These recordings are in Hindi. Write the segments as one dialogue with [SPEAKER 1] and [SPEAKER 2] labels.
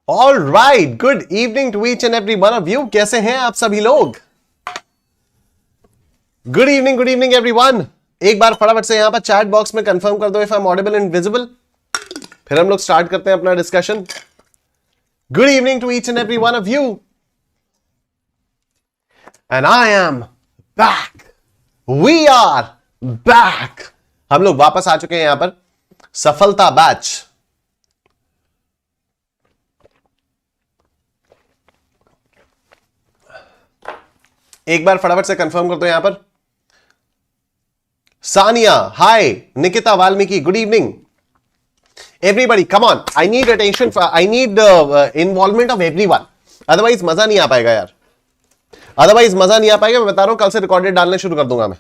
[SPEAKER 1] All right, good evening to each and every one of you. कैसे हैं आप सभी लोग? Good evening everyone. एक बार फटाफट से यहां पर चैट बॉक्स में कंफर्म कर दो if I am audible and visible, फिर हम लोग स्टार्ट करते हैं अपना discussion. Good evening to each and every one of you and I am back, we are back. हम लोग वापस आ चुके हैं यहां पर सफलता बैच। एक बार फटाफट से कंफर्म कर दो यहां पर। Sania hi, Nikita Valmiki good evening everybody. Come on, I need attention, I need involvement of everyone, otherwise मजा नहीं आ पाएगा यार, अदरवाइज मजा नहीं आ पाएगा। मैं बता रहा हूं कल से रिकॉर्डेड डालने शुरू कर दूंगा मैं,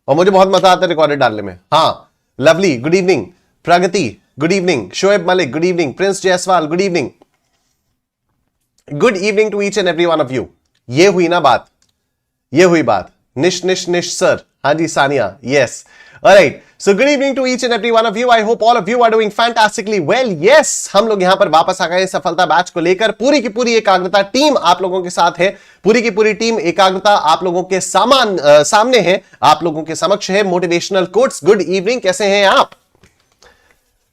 [SPEAKER 1] और मुझे बहुत मजा आता है रिकॉर्डेड डालने में। हाँ, lovely good evening, Pragati good evening, Shoaib Malik good evening, Prince Jaiswal good evening. Good evening to each and every one of you. ये हुई ना बात, ये हुई बात। निश सर, हाँ जी Sania, yes. Alright, so good evening to each and every one of you. I hope all of you are doing fantastically well. Yes, हम लोग यहां पर वापस आ गए सफलता बैच को लेकर। पूरी की पूरी एकाग्रता टीम आप लोगों के साथ है, पूरी की पूरी टीम एकाग्रता आप लोगों के सामने है, आप लोगों के समक्ष है। Motivational quotes. गुड इवनिंग, कैसे हैं आप?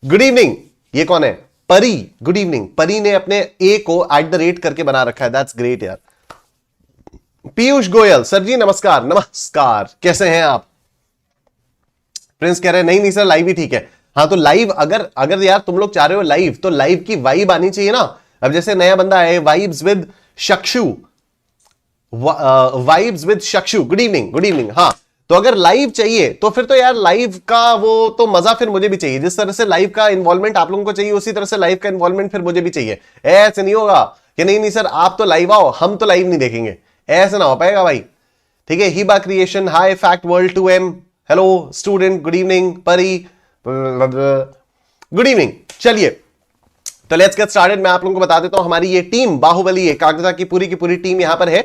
[SPEAKER 1] Good evening. ये कौन है? परी, गुड इवनिंग। परी ने अपने ए को @ करके बना रखा है, दैट्स ग्रेट यार। पीयूष गोयल सर जी नमस्कार। नमस्कार, कैसे हैं आप? प्रिंस कह रहे हैं नहीं सर, लाइव ही ठीक है। हाँ तो लाइव, अगर यार तुम लोग चाह रहे हो लाइव, तो लाइव की वाइब आनी चाहिए ना। अब जैसे नया बंदा है, vibes with Shakshu, vibes with Shakshu, good evening. हाँ, तो अगर लाइव चाहिए तो फिर तो यार लाइव का वो तो मजा फिर मुझे भी चाहिए। जिस तरह से लाइव का इन्वॉल्वमेंट आप लोगों को चाहिए, उसी तरह से लाइव का इन्वॉल्वमेंट फिर मुझे भी चाहिए। ऐसे नहीं होगा कि नहीं सर आप तो लाइव आओ, हम तो लाइव नहीं देखेंगे, ऐसे ना हो पाएगा भाई। ठीक है, Hiba creation hi, fact world 2M hello, student good evening, Pari good evening. चलिए तो लेट्स गेट स्टार्टेड। मैं आप लोगों को बता देता हूं, हमारी ये टीम बाहुबली एकाग्रता की पूरी टीम यहां पर है।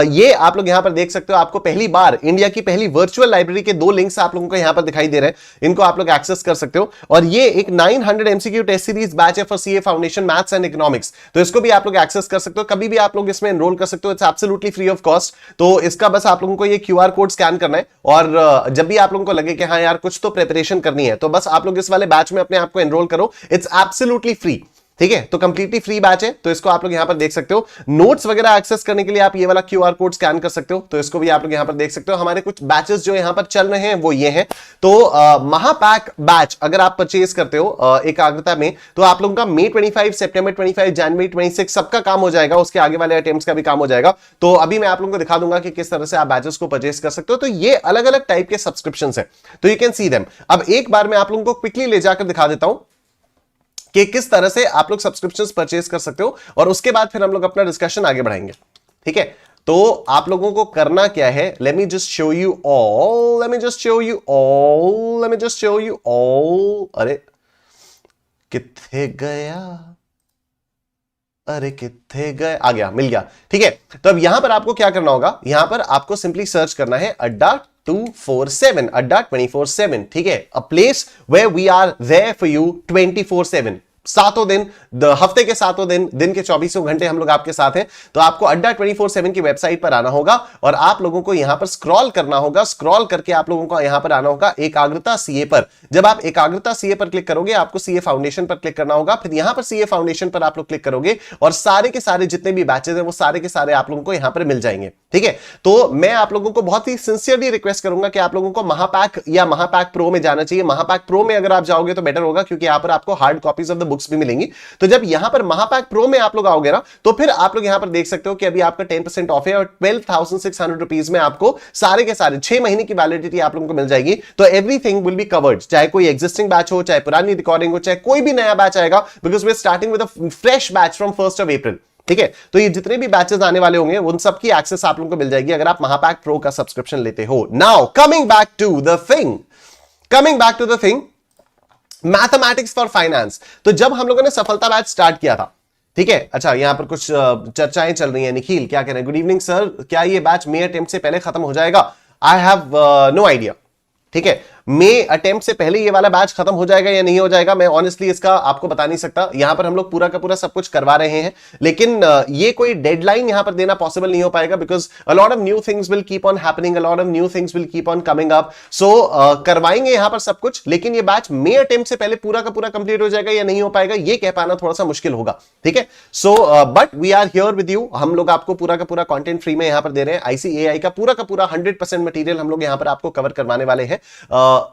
[SPEAKER 1] ये आप लोग यहां पर देख सकते हो, आपको पहली बार इंडिया की पहली वर्चुअल लाइब्रेरी के 2 लिंक्स आप लोगों को यहां पर दिखाई दे रहे हैं, इनको आप लोग एक्सेस कर सकते हो। और ये एक 900 एमसीक्यू टेस्ट सीरीज बैच है for CA foundation maths and economics, तो इसको भी आप लोग एक्सेस कर सकते हो, कभी भी आप लोग इसमें एनरोल कर सकते हो। It's absolutely free of cost. तो इसका बस आप लोगों को ये QR कोड स्कैन करना है, और जब भी आप लोगों को लगे कि हाँ यार कुछ तो प्रिपरेशन करनी है, तो बस आप लोग इस वाले बैच में अपने आप को एनरोल करो। इट्स एब्सोल्युटली फ्री, ठीक है, तो कंप्लीटली फ्री बैच है। तो इसको आप लोग यहां पर देख सकते हो। नोट्स वगैरह एक्सेस करने के लिए आप ये वाला QR कोड स्कैन कर सकते हो, तो इसको भी आप लोग यहां पर देख सकते हो। हमारे कुछ बैचेस जो यहां पर चल रहे हैं वो ये हैं। तो महापैक बैच अगर आप परचेज करते हो एकाग्रता में, तो आप लोगों का May 25, September 25, January 26 सबका काम हो जाएगा, उसके आगे वाले अटेम्प्ट्स का भी काम हो जाएगा। तो अभी मैं आप लोगों को दिखा दूंगा कि किस तरह से आप बैचेस को परचेज कर सकते हो। तो ये अलग अलग टाइप के सब्सक्रिप्शन है, तो यू कैन सी देम। अब एक बार मैं आप लोगों को क्विकली ले जाकर दिखा देता हूं कि किस तरह से आप लोग सब्सक्रिप्शंस परचेज कर सकते हो, और उसके बाद फिर हम लोग अपना डिस्कशन आगे बढ़ाएंगे। ठीक है, तो आप लोगों को करना क्या है, let me just show you all. अरे किथे गया, अरे किथे गए, आ गया, मिल गया। ठीक है, तो अब यहां पर आपको क्या करना होगा, यहां पर आपको सिंपली सर्च करना है अड्डा 24/7, ठीक है, a place where we are there for you 24/7, सातों दिन, हफ्ते के सातों दिन के 24 घंटे हम लोग आपके साथ हैं। तो आपको अड्डा 24/7 की वेबसाइट पर आना होगा, और आप लोगों को यहां पर स्क्रॉल करना होगा। स्क्रॉल करके आप लोगों को यहां पर आना होगा एकाग्रता सीए पर। जब आप एकाग्रता सीए पर क्लिक करोगे, आपको सीए फाउंडेशन पर क्लिक करना होगा। फिर यहां पर सीए फाउंडेशन पर आप लोग क्लिक करोगे, और सारे के सारे जितने भी बैचेस हैं वो सारे के सारे आप लोगों को यहां पर मिल जाएंगे। ठीक है, तो मैं आप लोगों को बहुत ही सिंसियरली रिक्वेस्ट करूंगा कि आप लोगों को महापैक या महापैक प्रो में जाना चाहिए। महापैक प्रो में अगर आप जाओगे तो बेटर होगा, क्योंकि यहां पर आपको hard copies of the books भी मिलेंगी। तो जब यहां पर महापैक प्रो में आप लोग आओगे ना, तो फिर आप लोग यहां पर देख सकते हो कि अभी आपका 10% ऑफ है, और 12,600 रुपीज में आपको सारे के सारे 6 महीने की वैलिडिटी आप लोगों को मिल जाएगी। तो एवरीथिंग विल बी कवर्ड, चाहे कोई एग्जिस्टिंग बैच हो, चाहे पुरानी रिकॉर्डिंग हो, चाहे कोई भी नया बैच आएगा, because we are starting with a fresh batch from 1st of April। ठीक है, तो ये जितने भी बैचेस आने वाले होंगे उन सब की एक्सेस आप लोगों को मिल जाएगी अगर आप महापैक प्रो का सब्सक्रिप्शन लेते हो। Now coming back to the thing, mathematics for finance. तो जब हम लोगों ने सफलता बैच स्टार्ट किया था, ठीक है, अच्छा यहां पर कुछ चर्चाएं चल रही हैं। निखिल क्या कह रहे हैं, गुड इवनिंग सर, क्या ये बैच मे अटेम्प्ट से पहले खत्म हो जाएगा? I have no idea. ठीक है, मे अटेम्प्ट से पहले ये वाला बैच खत्म हो जाएगा या नहीं हो जाएगा, मैं ऑनेस्टली इसका आपको बता नहीं सकता। यहां पर हम लोग पूरा का पूरा सब कुछ करवा रहे हैं, लेकिन ये कोई डेडलाइन यहां पर देना पॉसिबल नहीं हो पाएगा, because a lot of new things will keep on happening, a lot of new things will keep on coming up. So करवाएंगे यहां पर सब कुछ, लेकिन ये बैच मे अटेम्प्ट से पहले पूरा का पूरा कंप्लीट हो जाएगा या नहीं हो पाएगा, ये कह पाना थोड़ा सा मुश्किल होगा, ठीक है। So but we are here with you, हम लोग आपको पूरा का पूरा कंटेंट फ्री में यहां पर दे रहे हैं। ICAI का पूरा 100% मटेरियल हम लोग यहां पर आपको कवर करवाने वाले हैं।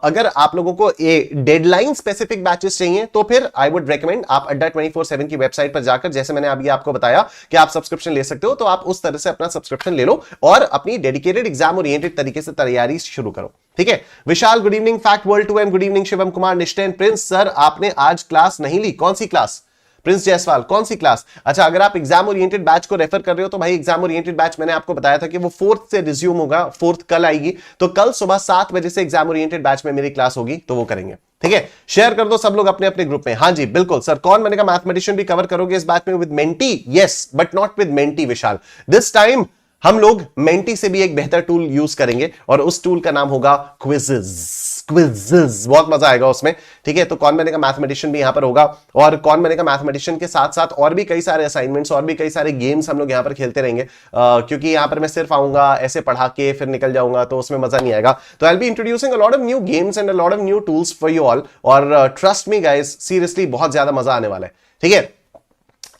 [SPEAKER 1] अगर आप लोगों को ए डेडलाइन स्पेसिफिक बैचेस चाहिए तो फिर आई वुड रेकमेंड आप अड्डा 24/7 की वेबसाइट पर जाकर, जैसे मैंने अभी आपको बताया कि आप सब्सक्रिप्शन ले सकते हो, तो आप उस तरह से अपना सब्सक्रिप्शन ले लो और अपनी डेडिकेटेड एग्जाम ओरिएंटेड तरीके से तैयारी शुरू करो, ठीक है। Vishal good evening, fact world 2 and good evening Shivam Kumar, निष्ठेन प्रिंस सर आपने आज क्लास नहीं ली, कौन सी क्लास? प्रिंस जायसवाल कौन सी क्लास? अच्छा, अगर आप एग्जाम ओरिएंटेड बैच को रेफर कर रहे हो तो भाई एग्जाम ओरिएंटेड बैच मैंने आपको बताया था कि वो 4th से रिज्यूम होगा, 4th कल आएगी, तो कल सुबह 7 बजे से एग्जाम ओरिएंटेड बैच में मेरी क्लास होगी, तो वो करेंगे, ठीक है। शेयर कर दो सब लोग अपने अपने ग्रुप में। हाँ जी बिल्कुल सर, कौन मैंने कहा मैथमेटिशियन भी कवर करोगे इस बैच में with Menti? Yes, but not with Menti Vishal, this time हम लोग मेंटी से भी एक बेहतर टूल यूज करेंगे और उस टूल का नाम होगा क्विज़ेस। बहुत मजा आएगा उसमें, ठीक है। तो कौन मैंने कहा मैथमेटिशियन भी यहां पर होगा, और कौन मैंने कहा मैथमेटिशियन के साथ साथ और भी कई सारे असाइनमेंट्स और भी कई सारे गेम्स हम लोग यहां पर खेलते रहेंगे, क्योंकि यहां पर मैं सिर्फ आऊंगा ऐसे पढ़ा के फिर निकल जाऊंगा तो उसमें मजा नहीं आएगा। तो I will B introducing a lot of new games and a lot of new tools for you all, और ट्रस्ट मी गाइस, सीरियसली बहुत ज्यादा मजा आने वाला है, ठीक है।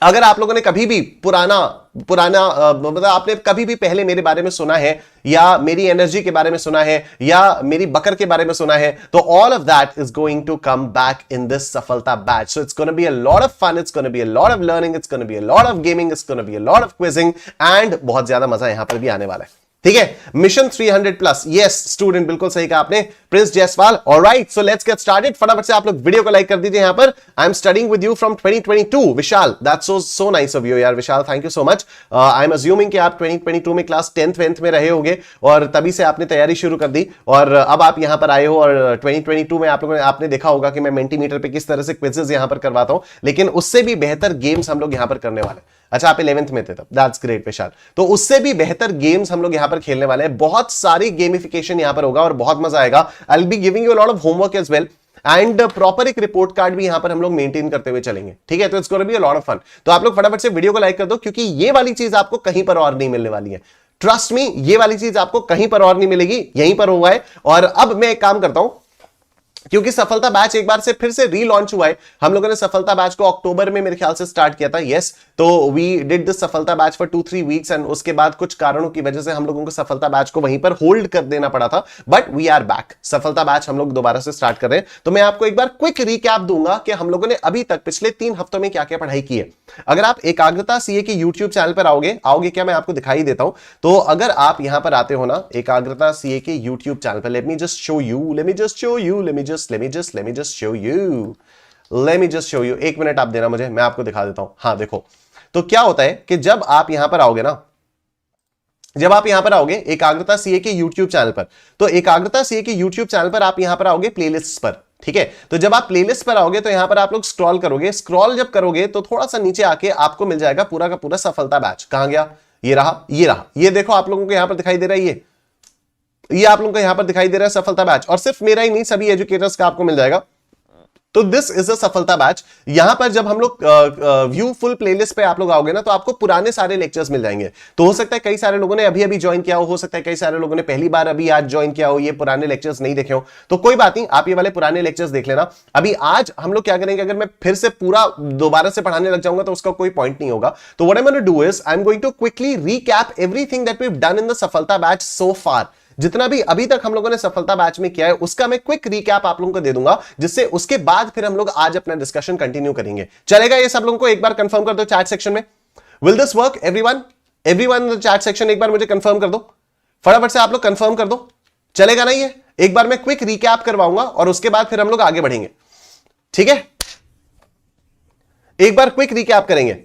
[SPEAKER 1] अगर आप लोगों ने कभी भी पुराना मतलब आपने कभी भी पहले मेरे बारे में सुना है, या मेरी एनर्जी के बारे में सुना है, या मेरी बकर के बारे में सुना है, तो all of that is going to come back in this Saphalta batch. So it's gonna be a lot of fun, it's gonna be a lot of learning, it's gonna be a lot of gaming, it's gonna be a lot of quizzing, and बहुत ज्यादा मजा यहां पर भी आने वाला है, ठीक है। मिशन 300+, यस स्टूडेंट, बिल्कुल सही कहा आपने Prince Jaiswal. Alright, so let's get started. फटाफट से आप लोग वीडियो को लाइक कर दीजिए। यहां पर I am studying with you from 2022 Vishal, that's so nice of you यार Vishal, thank you so much. I am assuming कि आप 2022 में क्लास 10th में रहे होंगे और तभी से आपने तैयारी शुरू कर दी, और अब आप यहां पर आए हो, और 2022 में आप लोगों ने आपने देखा होगा कि मैं मेंटीमीटर पे किस तरह से क्विज़ेस यहां पर करवाता हूं, लेकिन उससे भी बेहतर गेम्स हम लोग यहां पर करने वाले। अच्छा, आप 11th में थे तब, दैट्स ग्रेट विशाल। तो उससे भी बेहतर गेम्स हम लोग यहां पर खेलने वाले हैं, बहुत सारी गेमिफिकेशन यहां पर होगा और बहुत मजा आएगा। I will be giving you a lot of homework as well, and proper एक रिपोर्ट कार्ड भी यहां पर हम लोग मेंटेन करते हुए चलेंगे, ठीक है। तो it's gonna be a lot of fun. तो आप लोग फटाफट से वीडियो को लाइक कर दो, क्योंकि ये वाली चीज आपको कहीं पर और नहीं मिलने वाली है, ट्रस्ट मी, ये वाली चीज आपको कहीं पर और नहीं मिलेगी, यहीं पर हुआ है। और अब मैं एक काम करता हूं, क्योंकि सफलता बैच एक बार से फिर से रीलॉन्च हुआ है, हम लोगों ने सफलता बैच को अक्टूबर में मेरे ख्याल से स्टार्ट किया था, यस। तो we did this Saphalta batch for 2-3 weeks, and उसके बाद कुछ कारणों की वजह से हम लोगों को सफलता बैच को वहीं पर होल्ड कर देना पड़ा था, बट वी आर बैक। सफलता बैच हम लोग दोबारा से स्टार्ट कर रहे हैं। तो मैं आपको एक बार क्विक रिकैप दूंगा कि हम लोगों ने अभी तक पिछले 3 हफ्तों में क्या क्या पढ़ाई की है। अगर आप एकाग्रता सीए के यूट्यूब चैनल पर आओगे क्या, मैं आपको दिखाई देता हूं। तो अगर आप यहां पर आते हो ना, एकाग्रता सीए के यूट्यूब चैनल पर, let me just show you, एक मिनट आप देना मुझे, मैं आपको दिखा देता हूं। हाँ देखो, तो क्या होता है कि जब आप यहां पर आओगे ना, जब आप यहां पर आओगे एकाग्रता सीए के यूट्यूब चैनल पर, तो एकाग्रता सीए के यूट्यूब चैनल पर आप यहां पर आओगे प्लेलिस्ट्स पर, ठीक है। तो जब आप प्लेलिस्ट पर आओगे तो यहां पर आप लोग स्क्रॉल करोगे, स्क्रॉल जब करोगे तो थोड़ा सा नीचे आके आपको मिल जाएगा पूरा का पूरा सफलता बैच। कहां गया? ये रहा, ये देखो आप लोगों को यहां पर दिखाई दे रहा है, ये आप लोगों को यहां पर दिखाई दे रहा है सफलता बैच, और सिर्फ मेरा ही नहीं, सभी एजुकेटर्स का आपको मिल जाएगा। तो दिस इज अ सफलता बैच। यहां पर जब हम लोग व्यू फुल प्लेलिस्ट पे आप लोग आओगे ना, तो आपको पुराने सारे लेक्चर्स मिल जाएंगे। तो हो सकता है कई सारे लोगों ने अभी अभी ज्वाइन किया हो सकता है कई सारे लोगों ने पहली बार अभी आज ज्वाइन किया हो, ये पुराने लेक्चर्स नहीं देखे हो, तो कोई बात नहीं, आप ये वाले पुराने लेक्चर्स देख लेना। अभी आज हम लोग क्या करेंगे, अगर मैं फिर से पूरा दोबारा से पढ़ाने लग जाऊंगा तो उसका कोई पॉइंट नहीं होगा। तो what I am going to do is I am going to quickly recap everything that we have done in the Safalta batch so far. जितना भी अभी तक हम लोगों ने सफलता बैच में किया है उसका मैं क्विक रिकैप आप लोगों को दे दूंगा, जिससे उसके बाद फिर हम लोग आज अपना डिस्कशन कंटिन्यू करेंगे। चलेगा ये सब लोगों को? एक बार कंफर्म कर दो चैट सेक्शन में, will this work everyone? Everyone in the chat section एक बार मुझे कंफर्म कर दो, फटाफट से आप लोग कंफर्म कर दो, चलेगा ना ये? एक बार मैं क्विक रिकैप करवाऊंगा और उसके बाद फिर हम लोग आगे बढ़ेंगे, ठीक है। एक बार क्विक रिकैप करेंगे,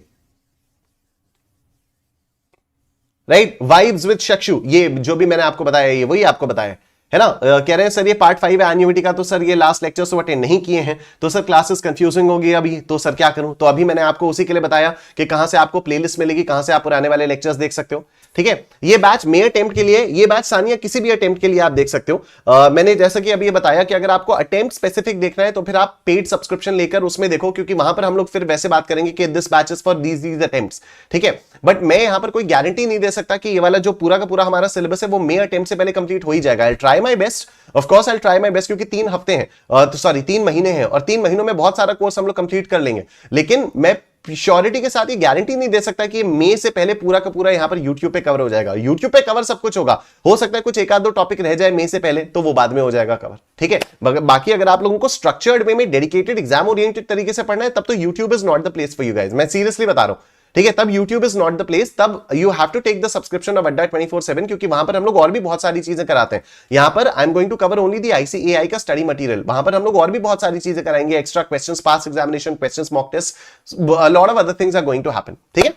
[SPEAKER 1] राइट? वाइब्स विद चक्षु, ये जो भी मैंने आपको बताया ये वही आपको बताया है ना। कह रहे हैं सर ये पार्ट 5 है एन्युइटी का, तो सर ये लास्ट लेक्चर्स तो अटेंड नहीं किए हैं, तो सर क्लासेस कंफ्यूजिंग होगी अभी, तो सर क्या करूं? तो अभी मैंने आपको उसी के लिए बताया कि कहां से आपको प्लेलिस्ट मिलेगी, कहां से आप पुराने वाले लेक्चर्स देख सकते हो, ठीक है। ये बैच मे अटेम्प्ट के लिए, ये बैच सानिया किसी भी अटेम्प्ट के लिए आप देख सकते हो। मैंने जैसा कि अभी ये बताया कि अगर आपको अटेम्प्ट स्पेसिफिक देखना है तो फिर आप पेड सब्सक्रिप्शन लेकर उसमें देखो, क्योंकि वहां पर हम लोग फिर वैसे बात करेंगे कि this batch is for these attempts, ठीक है। बट मैं यहां पर कोई गारंटी नहीं दे सकता कि ये वाला जो पूरा का पूरा हमारा सिलेबस है वो मे अटेम्प्ट से पहले कंप्लीट हो ही जाएगा। I try my best, of course I try my best, क्योंकि 3 हफ्ते हैं, तो सॉरी 3 महीने हैं, और 3 महीनों में बहुत सारा कोर्स हम लोग कंप्लीट कर लेंगे। लेकिन मैं श्योरिटी के साथ ये गारंटी नहीं दे सकता कि मई से पहले पूरा का पूरा यहां पर YouTube पे कवर हो जाएगा। YouTube पे कवर सब कुछ होगा, हो सकता है कुछ एक आध दो टॉपिक रह जाए मई से पहले, तो वो बाद में हो जाएगा कवर, ठीक है। बाकी अगर आप लोगों को स्ट्रक्चर्ड वे में डेडिकेटेड एग्जाम ओरिएंटेड तरीके से पढ़ना है तब तो YouTube is not the place for you guys, मैं सीरियसली बता रहा हूं, ठीक है। तब YouTube is not the place, तब you have to take the subscription of Adda 24/7, क्योंकि वहां पर हम लोग और भी बहुत सारी चीजें कराते हैं। यहां पर I am going to cover only the ICAI का स्टडी मटेरियल, वहां पर हम लोग और भी बहुत सारी चीजें कराएंगे, extra questions, past examination questions, mock test, lot of other things are going to happen, ठीक है।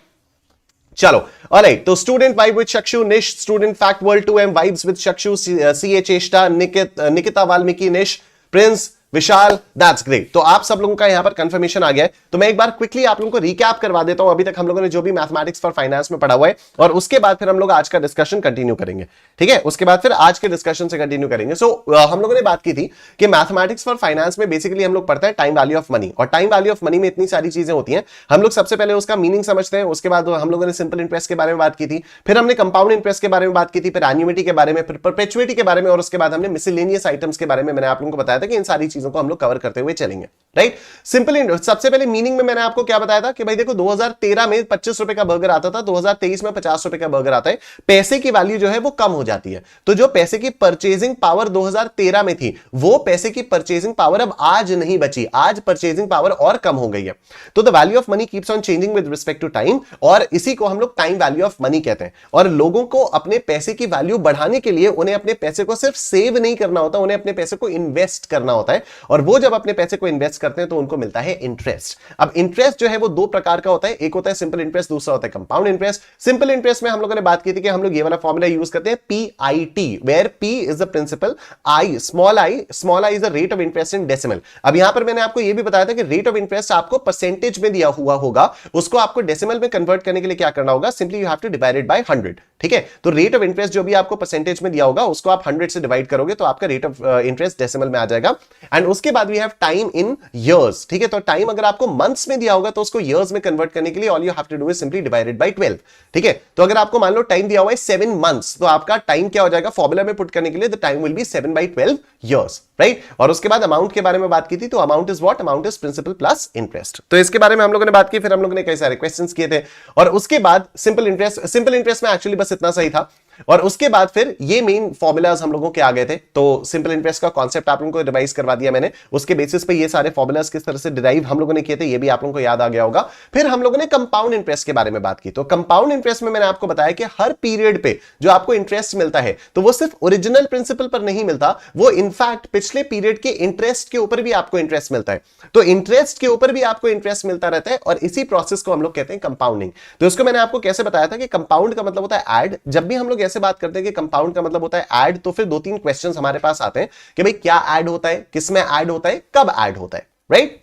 [SPEAKER 1] चलो ऑलराइट, तो स्टूडेंट वाइब विद चक्षु निश, student fact world 2M vibes with चक्षु, CA चेष्टा, निकिता वाल्मीकि निश, प्रिंस, विशाल, दैट्स ग्रेट। तो आप सब लोगों का यहां पर कंफर्मेशन आ गया है। तो मैं एक बार क्विकली आप लोगों को रिकैप करवा देता हूं अभी तक हम लोगों ने जो भी मैथमेटिक्स फॉर फाइनेंस में पढ़ा हुआ है, और उसके बाद फिर हम लोग आज का डिस्कशन कंटिन्यू करेंगे, ठीक है। उसके बाद फिर आज के डिस्कशन से कंटिन्यू करेंगे। सो हम लोगों ने बात की थी कि मैथमेटिक्स फॉर फाइनेंस में बेसिकली हम लोग पढ़ते हैं टाइम वैल्यू ऑफ मनी, और टाइम वैल्यू ऑफ मनी में इतनी सारी चीजें होती हैं। हम लोग सबसे पहले उसका मीनिंग समझते हैं, उसके बाद हम लोगों ने सिंपल इंटरेस्ट के बारे में बात की थी, फिर हमने कंपाउंड इंटरेस्ट के बारे में बात की थी, फिर एन्युइटी के बारे में, फिर परपेचुइटी के बारे में, और उसके बाद हमने मिसलेनियस आइटम्स के बारे में मैंने आप लोगों को बताया था कि इन सारी चीजों को हम लोग कवर करते हुए चलेंगे, राइट। सिंपल सबसे पहले मीनिंग में मैंने आपको क्या बताया था कि भाई देखो 2013 में 25 रुपए का बर्गर आता था, 2023 में 50 रुपए का बर्गर आता है, पैसे की वैल्यू जो है वो कम हो जाती है। तो जो पैसे की परचेजिंग पावर 2013 में थी, वो पैसे की परचेजिंग पावर अब आज नहीं बची, आज परचेजिंग पावर और कम हो गई है। तो the value of money keeps on changing with respect to time, और इसी को हम लोग टाइम वैल्यू ऑफ मनी कहते हैं। और लोगों को अपने पैसे की वैल्यू बढ़ाने के लिए उन्हें अपने पैसे को सिर्फ सेव नहीं करना होता, उन्हें अपने पैसे को इन्वेस्ट करना होता है, और वो जब अपने पैसे को इन्वेस्ट करते हैं तो उनको मिलता है इंटरेस्ट। अब इंटरेस्ट जो है वो दो प्रकार का होता है, एक होता है सिंपल इंटरेस्ट, दूसरा होता है कंपाउंड इंटरेस्ट। सिंपल इंटरेस्ट में हम लोगों ने बात की थी कि हम लोग ये वाला फॉर्मूला यूज करते हैं PIT, where P is the principal, I small i is the rate of interest in decimal. अब यहां पर मैंने आपको ये भी बताया था कि रेट ऑफ इंटरेस्ट आपको परसेंटेज में दिया हुआ होगा, उसको आपको डेसिमल में कन्वर्ट करने के लिए क्या करना होगा, simply you have to divide it by 100, ठीक है। तो रेट ऑफ इंटरेस्ट जो भी आपको परसेंटेज में दिया होगा उसको आप 100 से डिवाइड करोगे तो आपका रेट ऑफ इंटरेस्ट डेसिमल में आ जाएगा। एंड उसके बाद we have time in years, ठीक है। तो टाइम अगर आपको मंथ्स में दिया होगा तो उसको ईयर्स में कन्वर्ट करने के लिए all you have to do is simply divided by 12, ठीक है। तो अगर आपको मान लो टाइम दिया हुआ है 7 मंथ्स, तो आपका टाइम क्या हो जाएगा, फॉर्मूला में पुट करने के लिए the time will be 7/12 years, right. और उसके बाद अमाउंट के बारे में बात की थी, तो amount is what, amount is principal plus interest. तो इसके बारे में हम लोगों ने बात की, फिर हम लोगों ने कई सारे क्वेश्चंस किए थे, और उसके बाद सिंपल इंटरेस्ट में एक्चुअली बस इतना सही था। और उसके बाद फिर ये मेन फॉर्मूलाज हम लोगों के आ गए थे। तो सिंपल इंटरेस्ट का कॉन्सेप्ट आप लोगों को रिवाइज करवा दिया मैंने, उसके बेसिस पे ये सारे फॉर्मूलाज किस तरह से डिराइव हम लोगों ने किए थे ये भी आप लोगों को याद आ गया होगा। फिर हम लोगों ने कंपाउंड इंटरेस्ट के बारे में बात की। तो कंपाउंड इंटरेस्ट में मैंने आपको बताया कि हर पीरियड पे जो आपको इंटरेस्ट मिलता है तो वो सिर्फ ओरिजिनल प्रिंसिपल पर नहीं मिलता, वो इनफैक्ट पिछले पीरियड के इंटरेस्ट के ऊपर भी आपको इंटरेस्ट मिलता है। तो इंटरेस्ट के ऊपर भी आपको इंटरेस्ट मिलता रहता है, और इसी प्रोसेस को हम लोग कहते हैं कंपाउंडिंग। तो इसको मैंने आपको कैसे बताया था कि कंपाउंड का मतलब होता है ऐड। जब भी हम लोग ऐसे बात करते हैं कि कंपाउंड का मतलब होता है ऐड, तो फिर 2-3 क्वेश्चंस हमारे पास आते हैं कि भाई क्या ऐड होता है, किसमें ऐड होता है, कब ऐड होता है, राइट।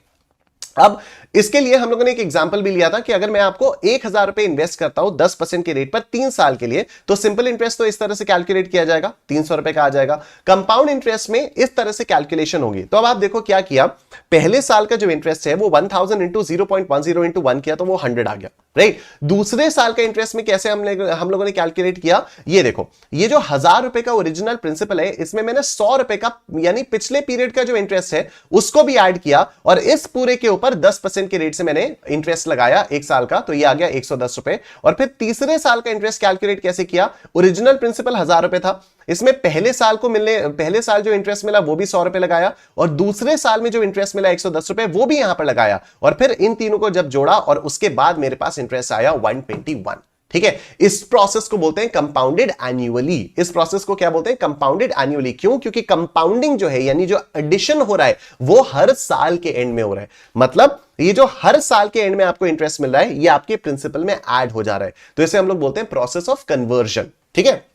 [SPEAKER 1] अब इसके लिए हम लोगों ने एक एग्जांपल भी लिया था कि अगर मैं आपको 1000 रुपए इन्वेस्ट करता हूं 10% के रेट पर 3 साल के लिए, तो सिंपल इंटरेस्ट तो इस तरह से कैलकुलेट किया जाएगा, 300 रुपए का आ जाएगा। कंपाउंड इंटरेस्ट में इस तरह से कैलकुलेशन होगी। तो अब आप देखो क्या किया, पहले साल का जो इंटरेस्ट है वो 1000 इंटू 0.10 इंटू 1 किया तो वो 100 आ गया, राइट। दूसरे साल का इंटरेस्ट में कैसे हम लोगों ने कैलकुलेट किया, ये देखो, ये जो 1000 रुपए का ओरिजिनल प्रिंसिपल है इसमें मैंने 100 रुपए का यानी पिछले पीरियड का जो इंटरेस्ट है उसको भी ऐड किया, और इस पूरे के ऊपर 10% के रेट से मैंने इंटरेस्ट लगाया 1 साल का, तो ये आ गया 110 रुपए। और फिर तीसरे साल का इंटरेस्ट कैलकुलेट कैसे किया, ओरिजिनल प्रिंसिपल 1000 रुपए था, इसमें पहले साल जो इंटरेस्ट मिला वो भी 100 रुपए लगाया, और दूसरे साल में जो इंटरेस्ट मिला 110 रुपए वो भी यहां पर लगाया, और फिर इन तीनों को जब जोड़ा और उसके बाद मेरे पास इंटरेस्ट आया 121, ठीक है। इस प्रोसेस को बोलते हैं कंपाउंडेड एनुअली। इस प्रोसेस को क्या बोलते हैं, कंपाउंडेड एनुअली। क्यों, क्योंकि कंपाउंडिंग जो है यानी जो एडिशन हो रहा है वो हर साल के एंड में हो रहा है। मतलब ये जो हर साल के एंड में आपको इंटरेस्ट मिल रहा है ये आपके प्रिंसिपल में ऐड हो जा रहा है, तो इसे हम लोग बोलते हैं प्रोसेस ऑफ कन्वर्जन, ठीक है।